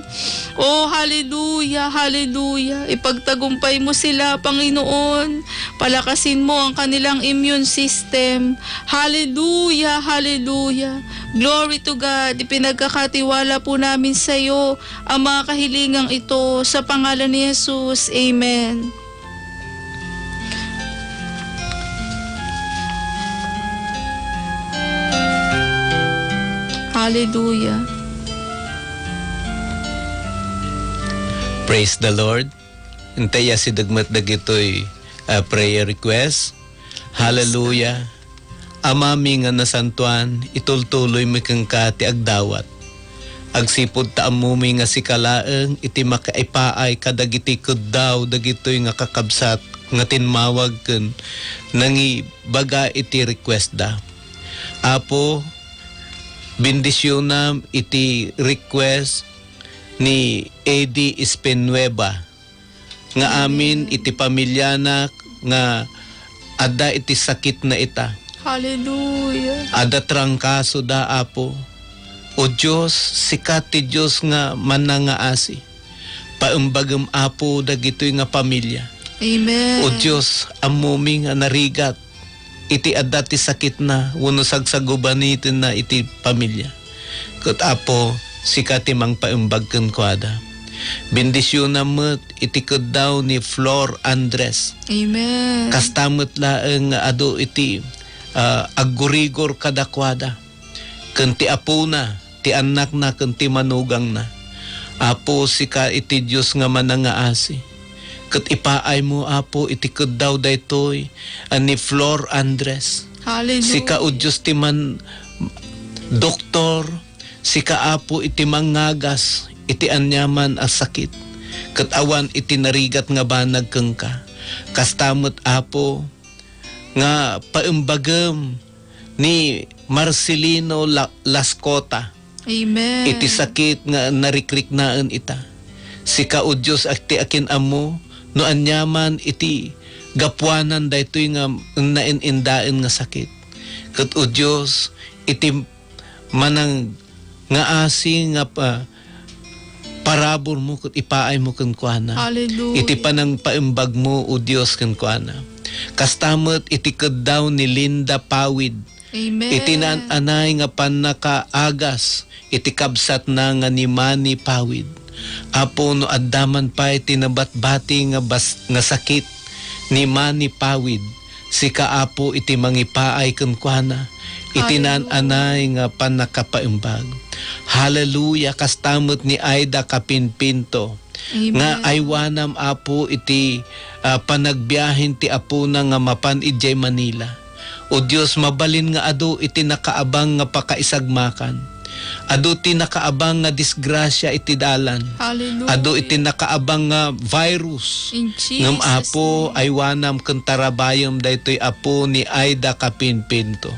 Oh, hallelujah, hallelujah. Ipagtagumpay mo sila, Panginoon. Palakasin mo ang kanilang immune system. Hallelujah, hallelujah. Glory to God. Ipinagkakatiwala po namin sa iyo ang mga kahilingang ito sa pangalan ni Jesus. Amen. Hallelujah. Praise the Lord. Intaya si dagmat dagitoy prayer request. Hallelujah. Amami nga nasantuan, itultuloy mi kang ka ti agdawat. Agsipod ta amumi nga si kalaeng iti makaipaay kadagiti kuddaw dagitoy nga kakabsat nga tinmawag ken nangi baga iti request da. Apo, bendisyonam iti request ni Eddie Espenueva nga amin iti pamilya na nga ada iti sakit na ita. Hallelujah. Ada trangkaso da Apo. O Diyos, sikat ti Diyos nga manangaasi. Paumbagam Apo dagitoy nga pamilya. Amen. O Diyos, amumi nga narigat iti adda ti sakit na wano sagsagubanitin na iti pamilya. Kat Apo, sikati mang paumbag ken kuada. Bendisyon namut iti daw ni Flor Andres. Amen. Kastamot laeng ado iti aggurigor kadakwada. Ken ti apo na, ti anak na ken ti manugang na. Apo sika iti Dios nga manangaasi. Ket ipaay mo Apo iti daw daytoy ani Flor Andres. Hallelujah. Sika o Diyos ti man doktor, sika Apo iti mangagas, iti anyaman as sakit. Ket awan iti narigat nga banag keng ka. Kastamot Apo nga paumbagem ni Marcelino Lascota. Amen. Iti sakit nga narikrik naan ita. Sika o Diyos akti akin amo no anyaman iti gapuanan daytoy nga nainindaan nga sakit. Ket o Diyos iti manang nga asi nga parabor mo ket ipaay mo ken kuana. Hallelujah. Iti panang paimbag mo o Diyos ken kuana. Kastamot iti daw ni Linda Pawid. Amen. Iti anay nga panakaagas iti kabsat na nga ni Manny Pawid. Apo no addaman pa iti nabatbati nga sakit ni Manny Pawid. Sika Apo iti mangipaay ken kuana. Iti anay nga panakapaimbag. Hallelujah. Kastamot ni Aida Kapinpinto. Amen. Nga aywanam Apo iti panagbiyahin ti Apo na nga mapan ijay Manila. O Diyos, mabalin nga ado iti nakaabang nga pakaisagmakan. Adu ti nakaabang nga disgrasya iti dalan. Hallelujah. Adu iti nakaabang nga virus. In Jesus' Ngam apo name. ay wanam kang tarabayom daytoy apo ni Aida Kapinpinto.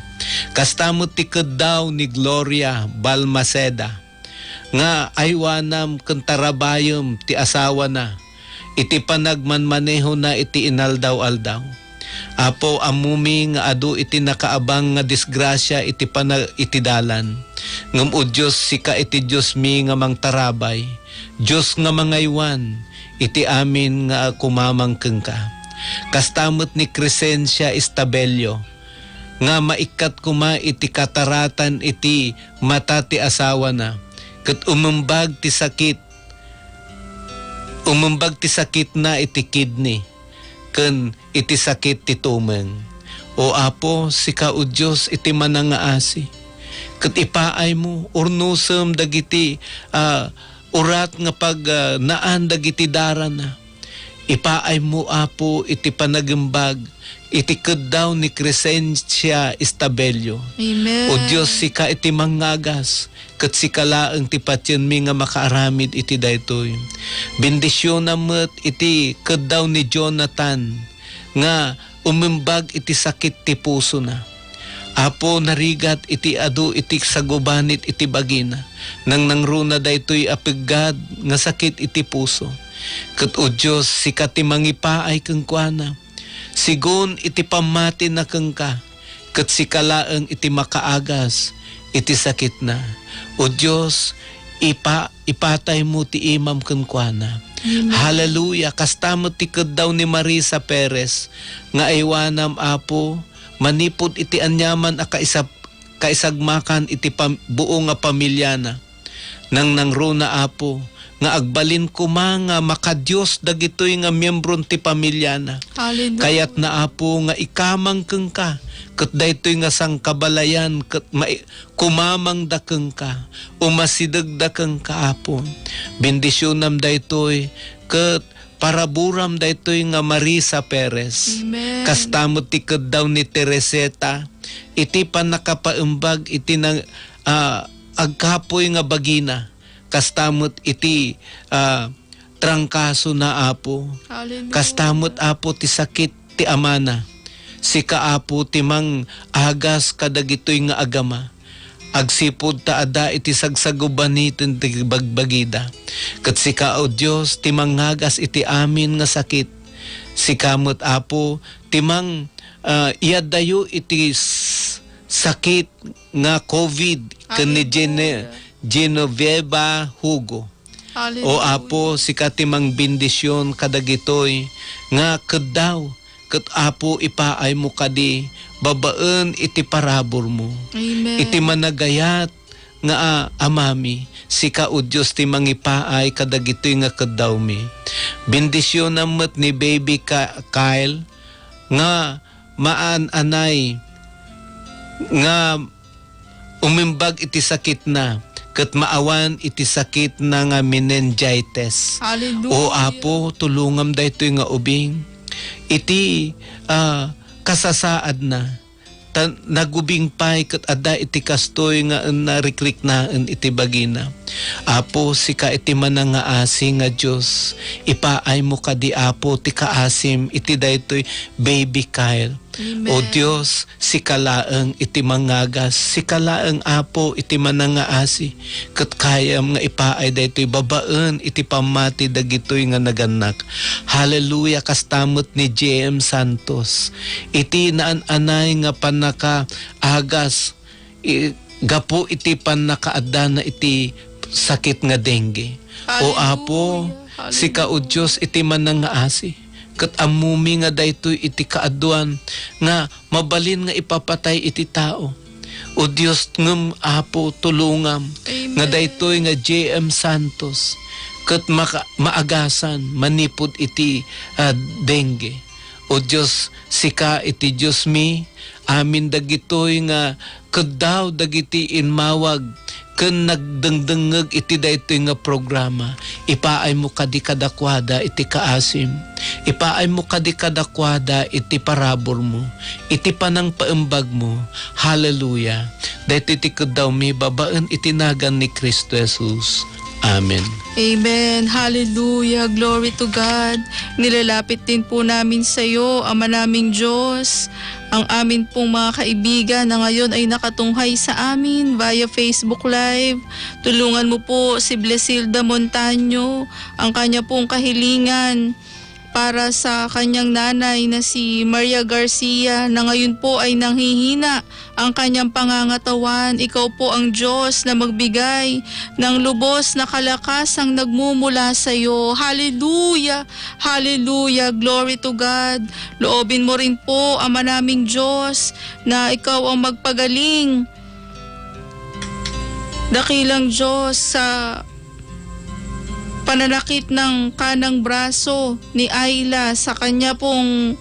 Kastamot ti daw ni Gloria Balmaceda. Nga ay wanam kang tarabayom ti asawa na. Iti panagmanmaneho na iti inaldaw-aldaw. Apo amumi nga adu iti nakaabang nga disgrasya iti iti dalan. Ngam o Diyos sika iti Diyos mi nga mangtarabay. Diyos nga mangaywan iti amin nga kumamangkeng ka. Kastamot ni Crescencia Estabelio nga maikat kuma iti kataratan iti mata ti asawa na. Ket umumbag ti sakit na iti kidney. Ken iti sakit ti tumeng. O apo, sika o Diyos iti manangaasi. Ket ipaay mo, urnusem dagiti urat nga pag naan dagiti darana. Ipaay mo apo iti panagembag, iti keddaw ni Crescencia Estabelio. Amen. O Diyos sika iti mangagas, ket sika laeng ti patyen mi nga makaaramid iti daytoy. Bendisyon met iti keddaw ni Jonathan nga umimbag iti sakit ti puso na. Apo narigat iti adu iti sagubanit iti bagina. Nang nangruna daytoy apigad nga sakit iti puso. Ket o Diyos sika ti mangipaay keng kuana. Sigon iti pamati na keng ka. Ket sika laeng iti makaagas iti sakit na. O Diyos, ipatay mo ti imam keng kuana. Hallelujah. Kastamot ti keddaw ni Marisa Perez nga aywanam apo manipod iti anyaman a kaisagmakan iti buo nga pamilya na. Nang nangruna apo nga agbalin ko mga makadiyos dagitoy nga miyembron ti pamilya na. Hallelujah. Kayat na apo nga ikamang keng ka. Ket daytoy nga sangkabalayan ket kumamang dakeng ka. Umasideg dakeng ka apo. Bendisyonam daytoy ket paraburam daytoy nga Marisa Perez. Amen. Kastamot ti keddaw ni Tereseta. Iti panakapaembag iti nang agkapoy nga bagina. Kastamot iti trangkaso na apo. Hallelujah. Kastamot apo ti sakit ti amana. Sika apo ti mang agas kadagitoy nga agama. Agsipod ta ada iti sagsagubanitin ti bagbagida. Ket sika o Dios ti mangagas iti amin nga sakit. Sikamot apo ti mang iadayo iti sakit nga COVID ken ni Genoveva Hugo. Hallelujah. O apo sika ti mang bendisyon kadagitoy nga keddaw ket apo ipaay mo kadi babaen iti parabor mo. Amen. Iti managayat nga amami sika o Dios ti mangipaay kadagitoy nga keddaw mi. Bendisyon namet ni baby Kyle nga maan-anay nga umimbag iti sakit na ket maawan iti sakit na nga meningitis. Hallelujah. O apo tulungam daytoy nga ubing iti kasasaad na nagubing pay ket ada iti kastoy nga narikrik na iti bagina. Apo sika iti manangaasi nga Dios ipaay mo kadi apo ti kaasim iti daytoy baby Kyle. Amen. O Dios, sikalaeng iti mangagas, sikalaeng apo iti manangaasi, ket kayam nga ipaay daytoy babaen iti pamati dagitoy nga naganak. Hallelujah. Kastamot ni J.M. Santos, iti naan-anay nga panaka-agas, gapo iti panakaadda na iti sakit nga dengue. O apo, sika o Dios iti manangaasi. Ket amumi nga daytoy iti kaaduan nga mabalin nga ipapatay iti tao. O Dios ngem apo tulungam. Amen. Nga daytoy nga J.M. Santos ket maagasan manipod iti dengue. O Dios sika iti Dios mi amin dagitoy nga keddaw dagiti inmawag ken nagdengdengeg iti daytoy nga programa. Ipaay mo kadi kadakwada iti kaasim. Ipaay mo kadikadakwada iti parabor mo, iti panang paembag mo. Hallelujah. Dahil titikod daw mi babaan itinagan ni Kristo Jesus. Amen. Amen. Hallelujah. Glory to God. Nilalapit din po namin sa iyo, Ama naming Diyos, ang amin pong mga kaibigan na ngayon ay nakatunghay sa amin via Facebook Live. Tulungan mo po si Blesilda Montaño, ang kanya pong kahilingan para sa kanyang nanay na si Maria Garcia na ngayon po ay nanghihina ang kanyang pangangatawan. Ikaw po ang Diyos na magbigay ng lubos na kalakasang nagmumula sa iyo. Hallelujah! Hallelujah! Glory to God! Loobin mo rin po, Ama naming Diyos, na ikaw ang magpagaling. Dakilang Diyos, sa pananakit ng kanang braso ni Ayla, sa kanya pong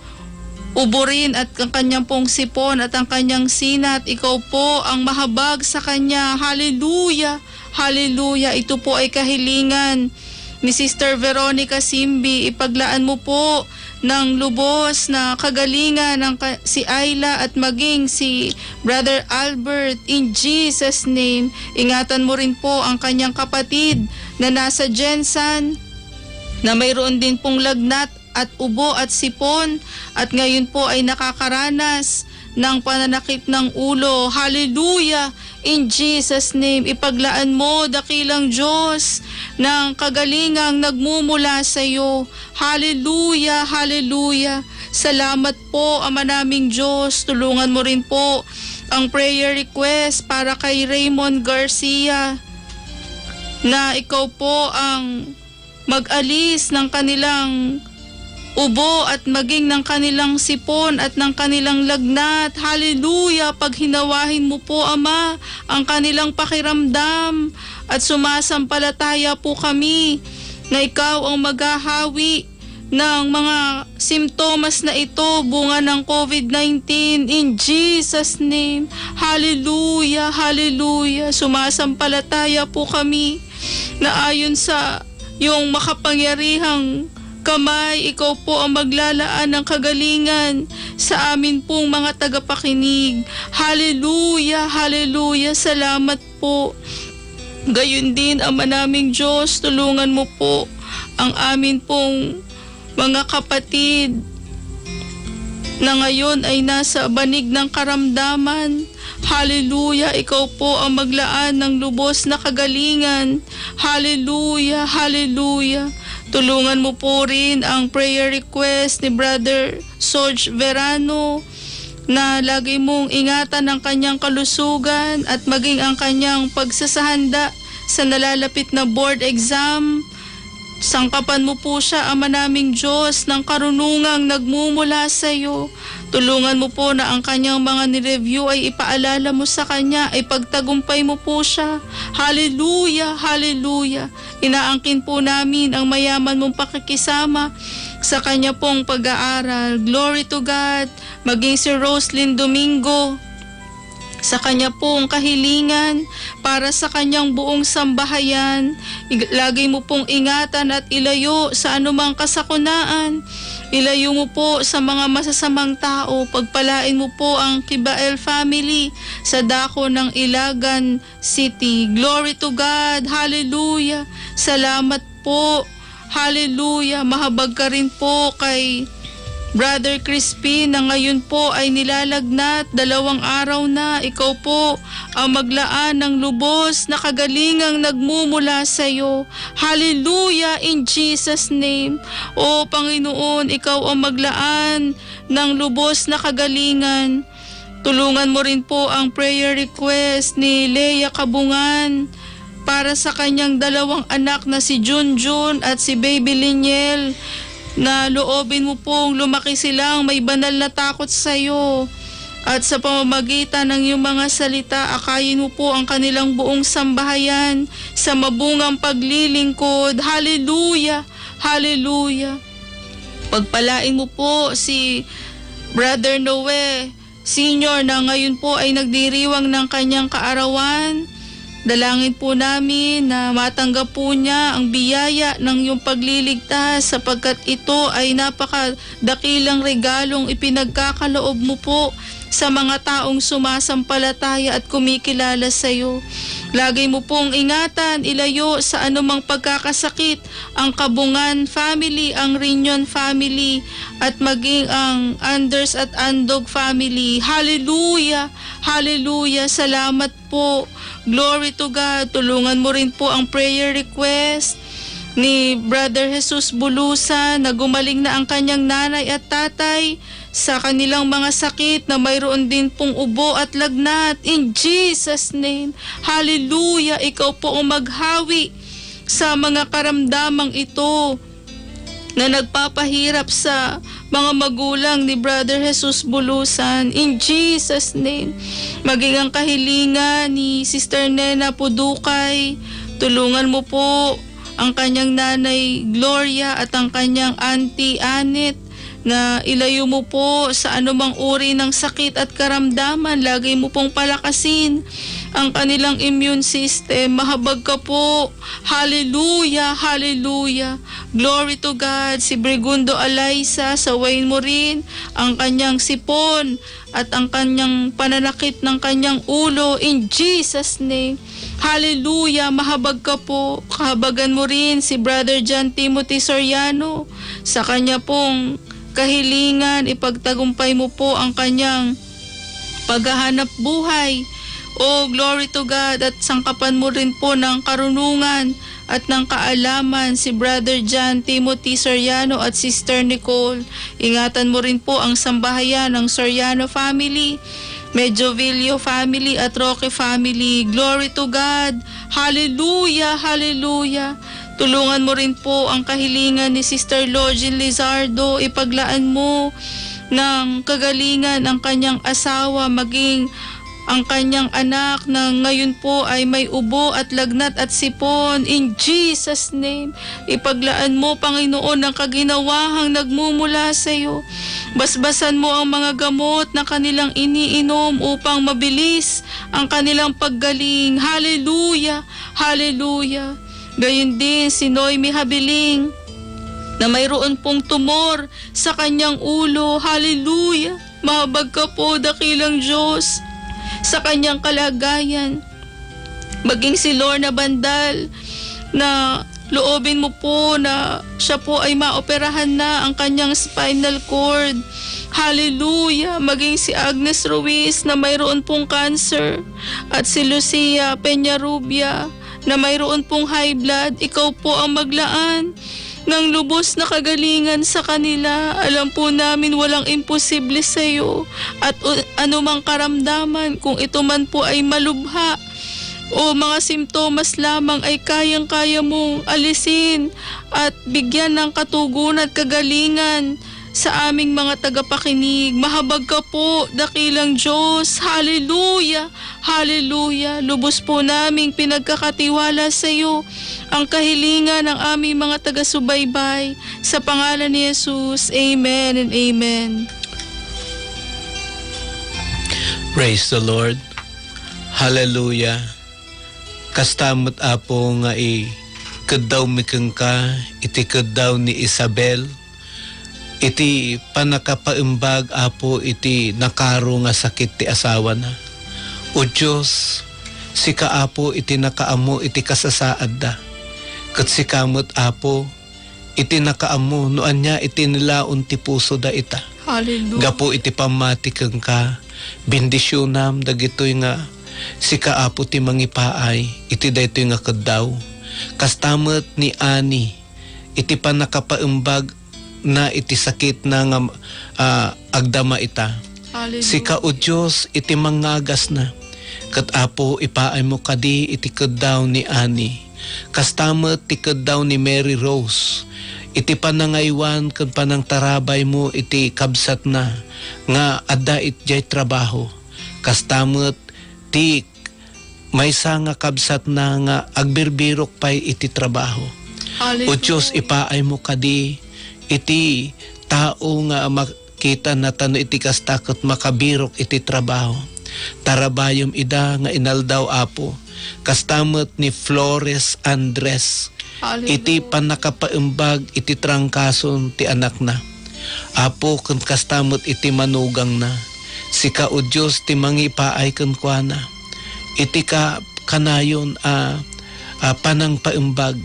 uburin at ang kanyang pong sipon at ang kanyang sinat. Ikaw po ang mahabag sa kanya. Hallelujah! Hallelujah! Ito po ay kahilingan ni Sister Veronica Simbi. Ipaglaan mo po ng lubos na kagalingan ng si Ayla at maging si Brother Albert in Jesus' name. Ingatan mo rin po ang kanyang kapatid na nasa Jensan na mayroon din pong lagnat at ubo at sipon at ngayon po ay nakakaranas ng pananakit ng ulo. Hallelujah! In Jesus' name, ipaglaan mo, dakilang Diyos, ng kagalingang nagmumula sa iyo. Hallelujah! Hallelujah! Salamat po, Ama naming Diyos. Tulungan mo rin po ang prayer request para kay Raymond Garcia, na ikaw po ang mag-alis ng kanilang ubo at maging ng kanilang sipon at ng kanilang lagnat. Hallelujah! Paghinawahin mo po, Ama, ang kanilang pakiramdam at sumasampalataya po kami na ikaw ang maghahawi ng mga simptomas na ito, bunga ng COVID-19, in Jesus' name. Hallelujah! Hallelujah! Sumasampalataya po kami na ayon sa yung makapangyarihang kamay, ikaw po ang maglalaan ng kagalingan sa amin pong mga tagapakinig. Hallelujah! Hallelujah! Salamat po. Gayon din, Ama naming Diyos, tulungan mo po ang amin pong mga kapatid na ngayon ay nasa banig ng karamdaman. Hallelujah! Ikaw po ang maglaan ng lubos na kagalingan. Hallelujah! Hallelujah! Tulungan mo po rin ang prayer request ni Brother Sorge Verano na lagi mong ingatan ang kanyang kalusugan at maging ang kanyang pagsasahanda sa nalalapit na board exam. Sangkapan mo po siya, Ama naming Diyos, ng karunungang nagmumula sa iyo. Tulungan mo po na ang kanyang mga nireview ay ipaalala mo sa kanya, ay pagtagumpay mo po siya. Hallelujah! Hallelujah! Inaangkin po namin ang mayaman mong pakikisama sa kanya pong pag-aaral. Glory to God! Maging si Roslyn Domingo, sa kanya pong kahilingan para sa kanyang buong sambahayan. Lagi mo pong ingatan at ilayo sa anumang kasakunaan. Ilayo mo po sa mga masasamang tao. Pagpalain mo po ang Kibael family sa dako ng Ilagan City. Glory to God! Hallelujah! Salamat po! Hallelujah! Mahabag ka rin po kay Brother Crispin na ngayon po ay nilalagnat, 2 araw na. Ikaw po ang maglaan ng lubos na kagalingang nagmumula sa iyo. Hallelujah! In Jesus' name. O Panginoon, ikaw ang maglaan ng lubos na kagalingan. Tulungan mo rin po ang prayer request ni Leia Kabungan para sa kanyang 2 anak na si Junjun at si Baby Liniel, na loobin mo pong lumaki silang may banal na takot sa iyo. At sa pamamagitan ng iyong mga salita, akayin mo po ang kanilang buong sambahayan sa mabungang paglilingkod. Hallelujah! Hallelujah! Pagpalain mo po si Brother Noe Senior na ngayon po ay nagdiriwang ng kanyang kaarawan. Dalangin po namin na matanggap po niya ang biyaya ng iyong pagliligtas sapagkat ito ay napakadakilang regalong ipinagkakaloob mo po sa mga taong sumasampalataya at kumikilala sa iyo. Lagi mo pong ingatan, ilayo sa anumang pagkakasakit ang Kabungan family, ang Rinyon family, at maging ang Anders at Andog family. Hallelujah! Hallelujah! Salamat po. Glory to God. Tulungan mo rin po ang prayer request ni Brother Jesus Bulusan na gumaling na ang kanyang nanay at tatay sa kanilang mga sakit na mayroon din pong ubo at lagnat. In Jesus' name, hallelujah, ikaw po ang maghawi sa mga karamdamang ito na nagpapahirap sa mga magulang ni Brother Jesus Bulusan. In Jesus' name, maging ang kahilingan ni Sister Nena Pudukay, tulungan mo po ang kanyang nanay Gloria at ang kanyang auntie Anet na ilayo mo po sa anumang uri ng sakit at karamdaman. Lagi mo pong palakasin ang kanilang immune system. Mahabag ka po. Hallelujah, hallelujah. Glory to God. Si Brigundo Alaysa, sawayin mo rin ang kanyang sipon at ang kanyang pananakit ng kanyang ulo. In Jesus' name. Hallelujah, mahabag ka po. Kahabagan mo rin si Brother John Timothy Soriano sa kanya pong kahilingan. Ipagtagumpay mo po ang kanyang paghahanap buhay. Oh, glory to God. At sangkapan mo rin po ng karunungan at ng kaalaman si Brother John Timothy Soriano at Sister Nicole. Ingatan mo rin po ang sambahayan ng Soriano family, Medjovillo family at Roque family. Glory to God. Hallelujah, hallelujah. Tulungan mo rin po ang kahilingan ni Sister Login Lizardo. Ipaglaan mo ng kagalingan ang kanyang asawa, maging ang kanyang anak na ngayon po ay may ubo at lagnat at sipon. In Jesus' name, ipaglaan mo, Panginoon, ang kaginawahang nagmumula sa iyo. Basbasan mo ang mga gamot na kanilang iniinom upang mabilis ang kanilang paggaling. Hallelujah, hallelujah. Gayon din si Noemi Habiling na mayroon pong tumor sa kanyang ulo. Hallelujah, mahabag ka po, dakilang Diyos, sa kanyang kalagayan. Maging si Lorna Bandal na loobin mo po na siya po ay maoperahan na ang kanyang spinal cord. Hallelujah. Maging si Agnes Ruiz na mayroon pong cancer at si Lucia Peñarubia na mayroon pong high blood. Ikaw po ang maglaan ng lubos na kagalingan sa kanila. Alam po namin walang imposible sa iyo at anumang karamdaman, kung ito man po ay malubha o mga simptomas lamang, ay kayang-kaya mong alisin at bigyan ng katugunan at kagalingan sa aming mga tagapakinig. Mahabag ka po, dakilang Diyos. Hallelujah, hallelujah. Lubos po naming pinagkakatiwala sa iyo ang kahilingan ng aming mga taga-subaybay. Sa pangalan ni Jesus, amen and amen. Praise the Lord. Hallelujah. Kastamot apo nga kadaw mikeng ka, iti kadaw ni Isabel, iti panakapaimbag apo iti nakaro nga sakit ti asawa na. O Diyos, si kaapo iti nakaamo iti kasasaad da. Kat si kamot apo iti nakaamo noan niya iti nilaon ti puso da ita. Hallelujah. Gapo iti pamatikeng ka, bendisyonam dagitoy nga si kaapo ti mangipaay iti daytoy nga kadaw. Kastamot ni Ani iti panakapaimbag na iti sakit na nga agdama ita. Hallelujah. Si ka o Diyos iti mangagas na. Kat apo ipaay mo kadi iti kadaw ni Ani. Kastamot ti kadaw ni Mary Rose. Iti panangaywan kan panang tarabay mo iti kabsat na nga adda itjay trabaho. Kastamot ti maysa nga kabsat na nga agbirbirok pay iti trabaho. Hallelujah. O Diyos ipaay mo kadi iti tao nga makita na tano iti kastakot makabirok iti trabaho. Tarabayom ida nga inaldaw apo kastamot ni Flores Andres. Iti panakapaimbag iti trangkason ti anak na. Apo ken kastamot iti manugang na. Sika o Diyos ti mangipaay ken kuana. Iti ka kanayon panang paimbag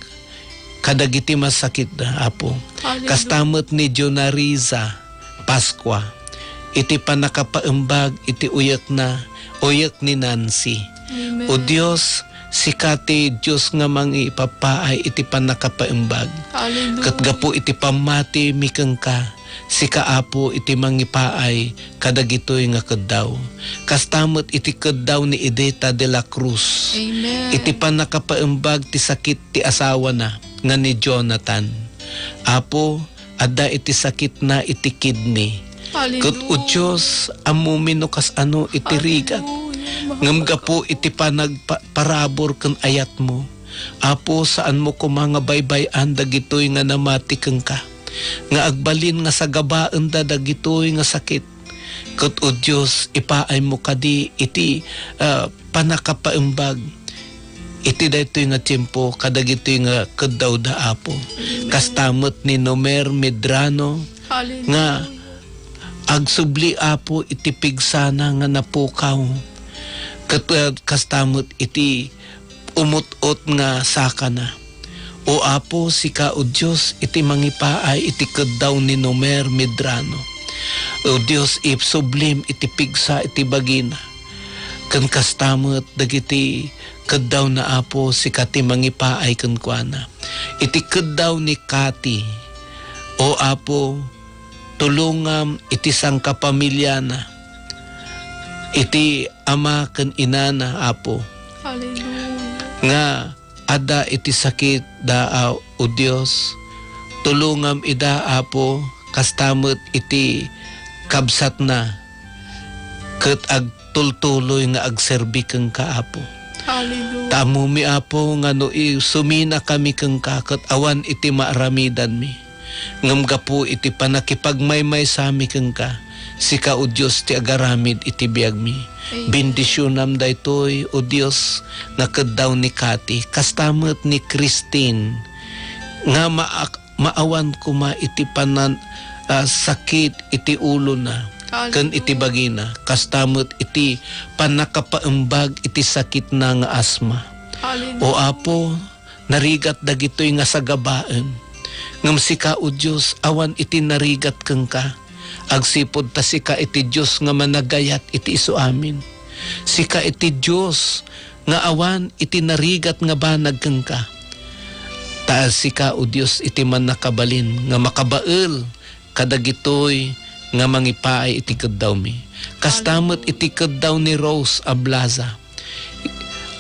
kadagiti masakit na Apo. Kastamot ni Jonariza Pasqua. Iti panakapaimbag iti uyak ni Nancy. Amen. O Diyos, sikati Diyos nga mangipapaay iti panakapaimbag. Hallelujah. Katgapo iti pamati mikeng ka. Sika Apo iti mangipaay kadagitoy nga keddaw. Kastamot iti keddaw ni Edeta de la Cruz. Amen. Iti panakapaimbag ti sakit ti asawa na nga ni Jonathan. Apo, adda iti sakit na iti kidney. Hallelujah. Kat o Diyos, amumino kas ano iti rigat. Ngam gapo iti panagparabor ken ayat mo. Apo, saan mo ko mga baybayan dagitoy nga namati keng ka. Nga agbalin nga sagabaan da dagitoy nga sakit. Kat o Diyos, ipaay mo kadi iti panakapaimbag. Iti daytoy nga tiyempo kadagitoy nga keddaw da Apo. Kastamot ni Nomer Medrano Hallelujah. nga agsubli Apo iti pigsana nga napukaw. Kastamot iti umut-ot nga saka na. O Apo, sika o Diyos iti mangipaay iti keddaw ni Nomer Medrano. O Diyos, sublim iti pigsa iti bagina. Kan kastamot dagiti keddaw na Apo, sika ti mangipaay ken kuana. Iti keddaw ni Kati. O Apo, tulungam iti sangkapamilya na. Iti ama ken ina na Apo. Hallelujah. Nga ada iti sakit da o Dios. Tulungam ida Apo kastamot iti kabsat na. Ket agtultuloy nga agserbi keng ka Apo. Hallelujah. Tamo mi Apo nga no sumina kami keng ka ket awan iti maaramidan mi. Ngam gapo iti panakipagmaymay sami keng ka. Sika o Dios ti agaramid iti biag mi. Bendisyonam daytoy o Dios nga keddaw ni Kati. Kastamot ni Christine nga maawan ko iti sakit iti ulo na. Ken iti bagina. Kastamot iti panakapaimbag iti sakit na nga asma. O Apo, narigat dagitoy nga sagabaan. Ngam sika o Dios awan iti narigat keng ka. Agsipod ta sika iti Diyos nga managayat iti isu amin. Sika iti Diyos nga awan iti narigat nga banag keng ka. Taas sika o Diyos iti man nakabalin nga makabael kadagitoy nga mangipaay iti keddaw mi. Kastamot iti keddaw ni Rose Ablaza.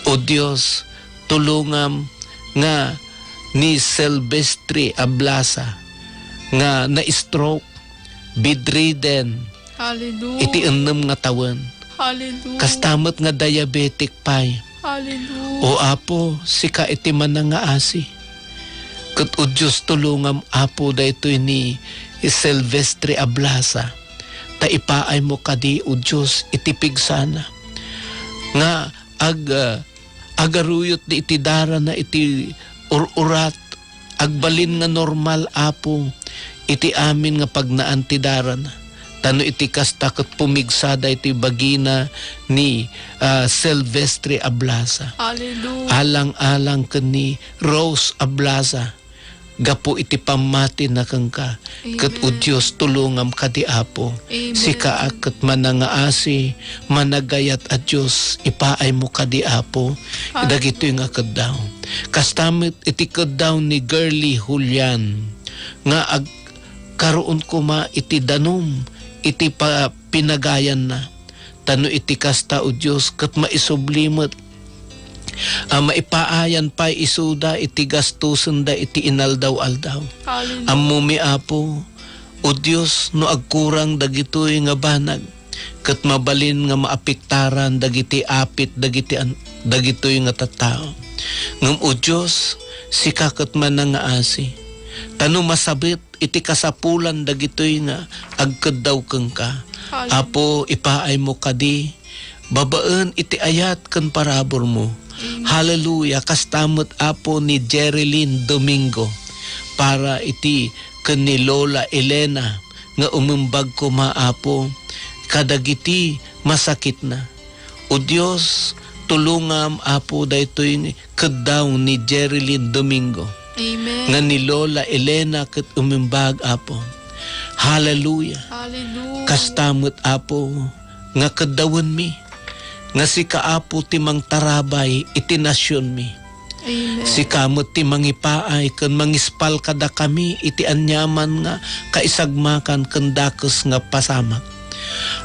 O Diyos, tulungam nga ni Silvestre Ablaza nga na-stroke, bedridden, Hallelujah. iti 6 nga tawen. Hallelujah. Kastamot nga diabetic pay. Hallelujah. O Apo, sika iti man nga asi. Ket o Diyos tulungam Apo daytoy ni Silvestre Ablaza. Ta ipaay mo kadi o Diyos iti pigsana. Nga agaruyot di iti dara na iti urat. Agbalin nga normal Apo. Iti amin nga pagnaan ti daran. Tano iti kasta ket pumigsada iti bagina ni Silvestre Ablaza. Hallelujah. Alang-alang ken ni Rose Ablaza. Gapo iti pamati na kang ka. Ket o Dios tulungam kadi Apo. Amen. Sika ket manangaasi, managayat a Dios ipaay mo kadi Apo. Dagitoy nga keddaw. Kastamit iti keddaw ni Girly Julian nga karoon ko iti danom, iti pinagayan na. Tano iti kasta o Diyos, kat maisublimot. Maipaayan pa isuda, iti gastusan da, iti inaldaw-aldaw. Amumi Apo, o Diyos, no agkurang dagitoy nga banag, kat mabalin nga maapiktaran, dagiti apit, dagitoy nga tattao. Ngam o Diyos, sikakat man nga asi. Tano masabit, iti kasapulan dagitoy nga agkeddaw keng ka. Apo, ipaay mo kadi, babaan iti ayat ken parabor mo. Hallelujah. Kastamot apo ni Jerilyn Domingo para iti ken ni Lola Elena nga umumbag ko maapo kadagiti masakit na. O Dios, tulungam apo daytoy kedaw ni Jerilyn Domingo. Amen. Nga ni Lola Elena ket umumbag apo. Hallelujah. Hallelujah. Kastamot apo nga kedawon mi nga si kaapo timang tarabay iti nasyon mi. Amen. Si kamot ti mangipaay ken mangispal kada kami iti anyaman nga kaisagmakan ken dakes nga pasamak.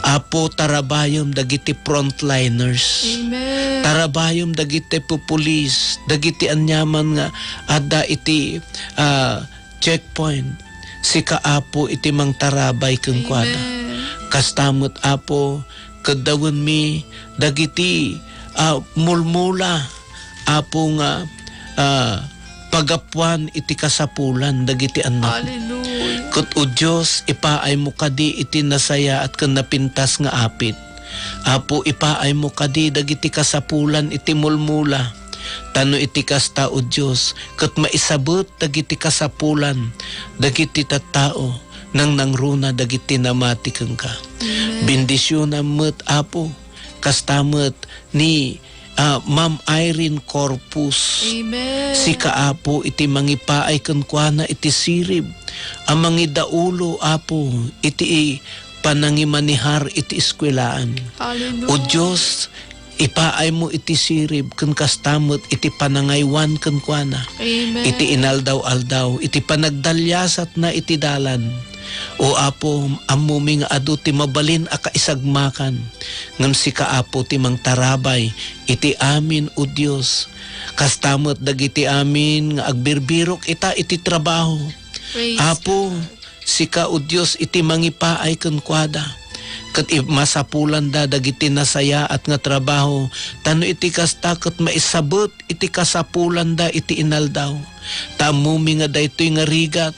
Apo tarabayom dagiti frontliners. Amen. Tarabayom dagiti pupulis, dagiti anyaman nga ada iti checkpoint. Si kaapo iti mang tarabay ken kuada. Kastamot apo kedawon mi dagiti mulmula apo nga pagapuan iti kasapulan dagiti anak. Hallelujah. Ket o Dios ipaay mo kadi iti nasaya at ken napintas nga apit. Apo ipaay mo kadi dagiti kasapulan iti mulmula. Tano iti kasta o Dios ket maisabot dagiti kasapulan dagiti tattao nang nangruna dagiti namati ken ka. Bendisyon met apo kastamot ni Ma'am Irene Corpus. Amen. Si kaapo iti mangipaay ken kuana iti sirib. Ang mangidaulo apo iti panangimanihar iti eskwelaan. Hallelujah. O Dios, ipaay mo iti sirib ken kastamot iti panangaywan ken kuana. Amen. Iti inaldaw-aldaw iti panagdalyasat na iti dalan. O apo amumi nga adu ti mabalin a kaisagmakan ngem si kaapo ti mangtarabay iti amin o Dios. Kastamot dagiti amin nga agbirbirok ita iti trabaho. Praise Apo si ka o Dios iti mangipaay ken kuada. Ket masapulan da dagiti nasaya at nga trabaho tano iti kasta ket maisabot iti kasapulan da iti inaldaw. Tamumi nga daytoy nga rigat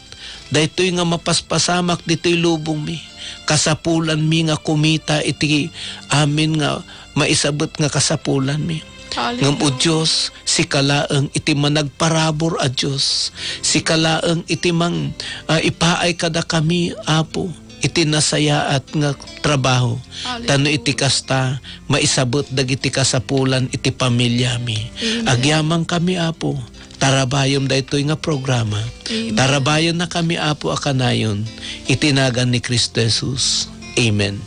daytoy nga mapaspasamak ditoy lubong mi. Kasapulan mi nga kumita iti amin nga maisabot nga kasapulan mi. Ngam o Diyos, si kalaeng iti managparabor a Diyos. Si kalaeng iti mang ipaay kada kami, Apo, iti nasaya at nga trabaho. Tano iti kasta, maisabot dagiti kasapulan iti pamilya mi. Agyamang kami, Apo. Tarabayom daytoy nga programa. Amen. Tarabayon na kami apo akanayon. Itinagan ni Kristo Jesus. Amen.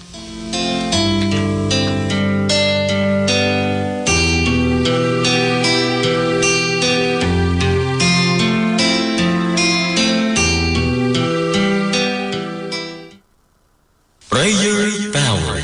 Prayer Power.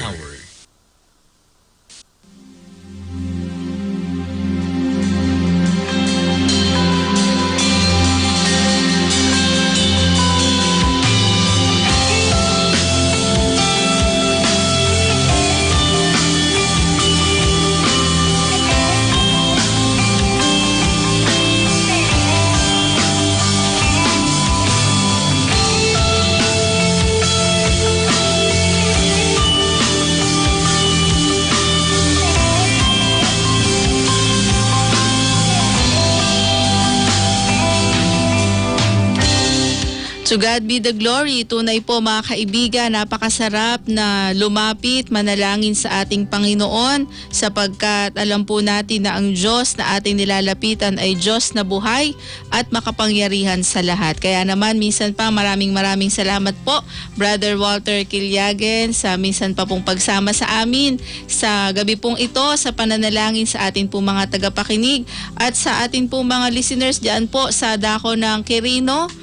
To God be the glory. Tunay po mga kaibigan, napakasarap na lumapit, manalangin sa ating Panginoon sapagkat alam po natin na ang Diyos na ating nilalapitan ay Diyos na buhay at makapangyarihan sa lahat. Kaya naman minsan pa maraming salamat po Brother Walter Kilyagen sa minsan pa pong pagsama sa amin sa gabi pong ito sa pananalangin sa atin pong mga tagapakinig at sa atin pong mga listeners diyan po sa dako ng Quirino.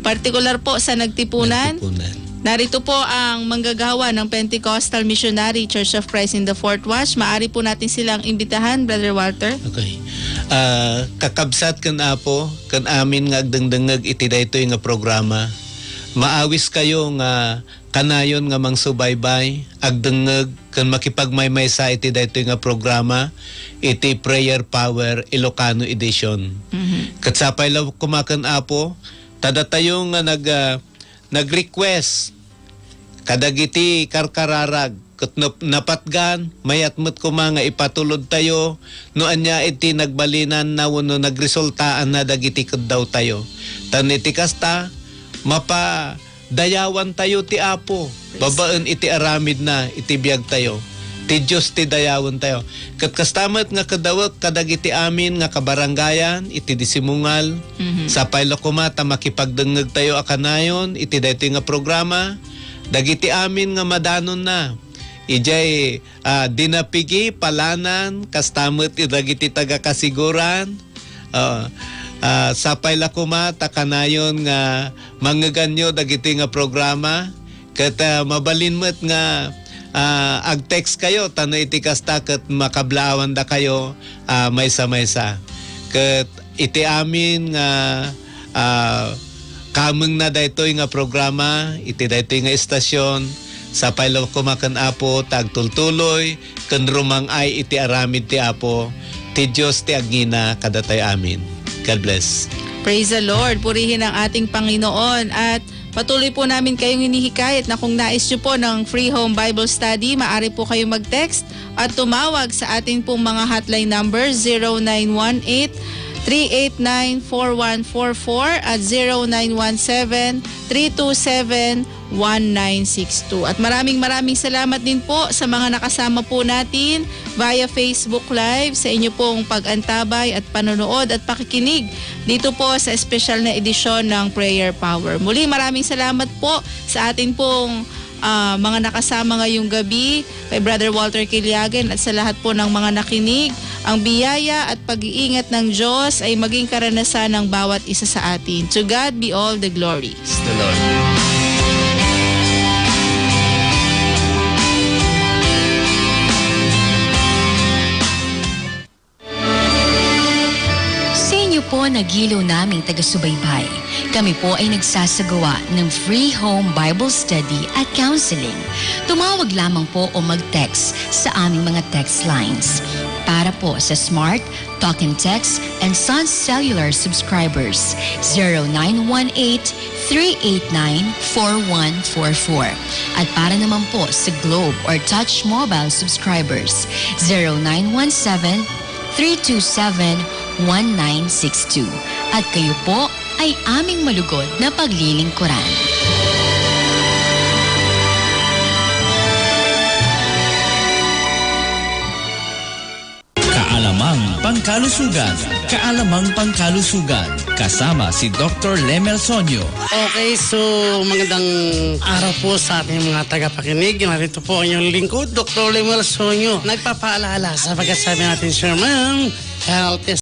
Partikular po sa Nagtipunan. Narito po ang manggagawa ng Pentecostal Missionary Church of Christ in the Fourth Watch. Maari po natin silang imbitahan, Brother Walter. Okay. Kakabsat kan apo, kan amin nga agdengdengeg iti daytoy nga programa. Maawis kayo nga kanayon nga mangsubaybay, agdengeg kan makipagmaymay sa iti daytoy nga programa, iti Prayer Power Ilocano Edition. Katsapay law kumakan apo, tada tayo nga nag-request kadagiti karkararag ket napatgan mayat met ko mga ipatulod tayo no anya iti nagbalinan na no nagresultaan na dagiti daw tayo. Tan iti kasta mapa dayawan tayo ti Apo. Babaan iti aramid na iti biag tayo. Ti Diyos ti dayawan tayo. Kat kastamat nga kadawak kadagiti amin nga kabarangayan iti disimungal. Sapay lokumata makipagdengeg tayo akanayon iti daytoy nga programa. Dagiti amin nga madanon na. Ijay dinapigi palanan kastamat dagiti taga-kasiguran. Sapay lakumata kanayon nga mangaganyo dagiti nga programa. Kat mabalinmet nga ag-text kayo tano iti kasta ket makablawan da kayo maysa-maysa. Ket iti amin nga kameng na daytoy nga programa iti daytoy nga istasyon sapay lo kumaken Apo tagtultuloy ken rumang ay iti aramid ti Apo ti Dios ti agngina kadatay amin. God bless. Praise the Lord. Purihin ang ating Panginoon at patuloy po namin kayong hinihikayat na kung nais nyo po ng free home Bible study, maaari po kayong mag-text at tumawag sa ating pong mga hotline number 0918-389-4144 at 0917-327-1962. At maraming salamat din po sa mga nakasama po natin via Facebook Live sa inyo pong pag-antabay at panonood at pakikinig dito po sa espesyal na edisyon ng Prayer Power. Muli maraming salamat po sa atin pong mga nakasama ngayong gabi, kay Brother Walter Kiliagan at sa lahat po ng mga nakinig. Ang biyaya at pag-iingat ng Diyos ay maging karanasan ng bawat isa sa atin. To God be all the glory. Praise the Lord. Po nagiliw naming taga-subaybay. Kami po ay nagsasagawa ng free home Bible study at counseling. Tumawag lamang po o mag-text sa aming mga text lines. Para po sa Smart, Talk and Text, and Sun Cellular subscribers, 0918-389-4144. At para naman po sa Globe or Touch Mobile subscribers, 0917-327-1962. At kayo po ay aming malugod na paglilingkuran. Kaalamang Pangkalusugan. Kaalamang Pangkalusugan. Kasama si Dr. Lemel Sonyo. Okay, so magandang araw po sa ating mga tagapakinig. Narito po ang inyong lingkod, Dr. Lemel Sonyo. Nagpapaalala sa pagkasabi natin, Sir Ma'am, health is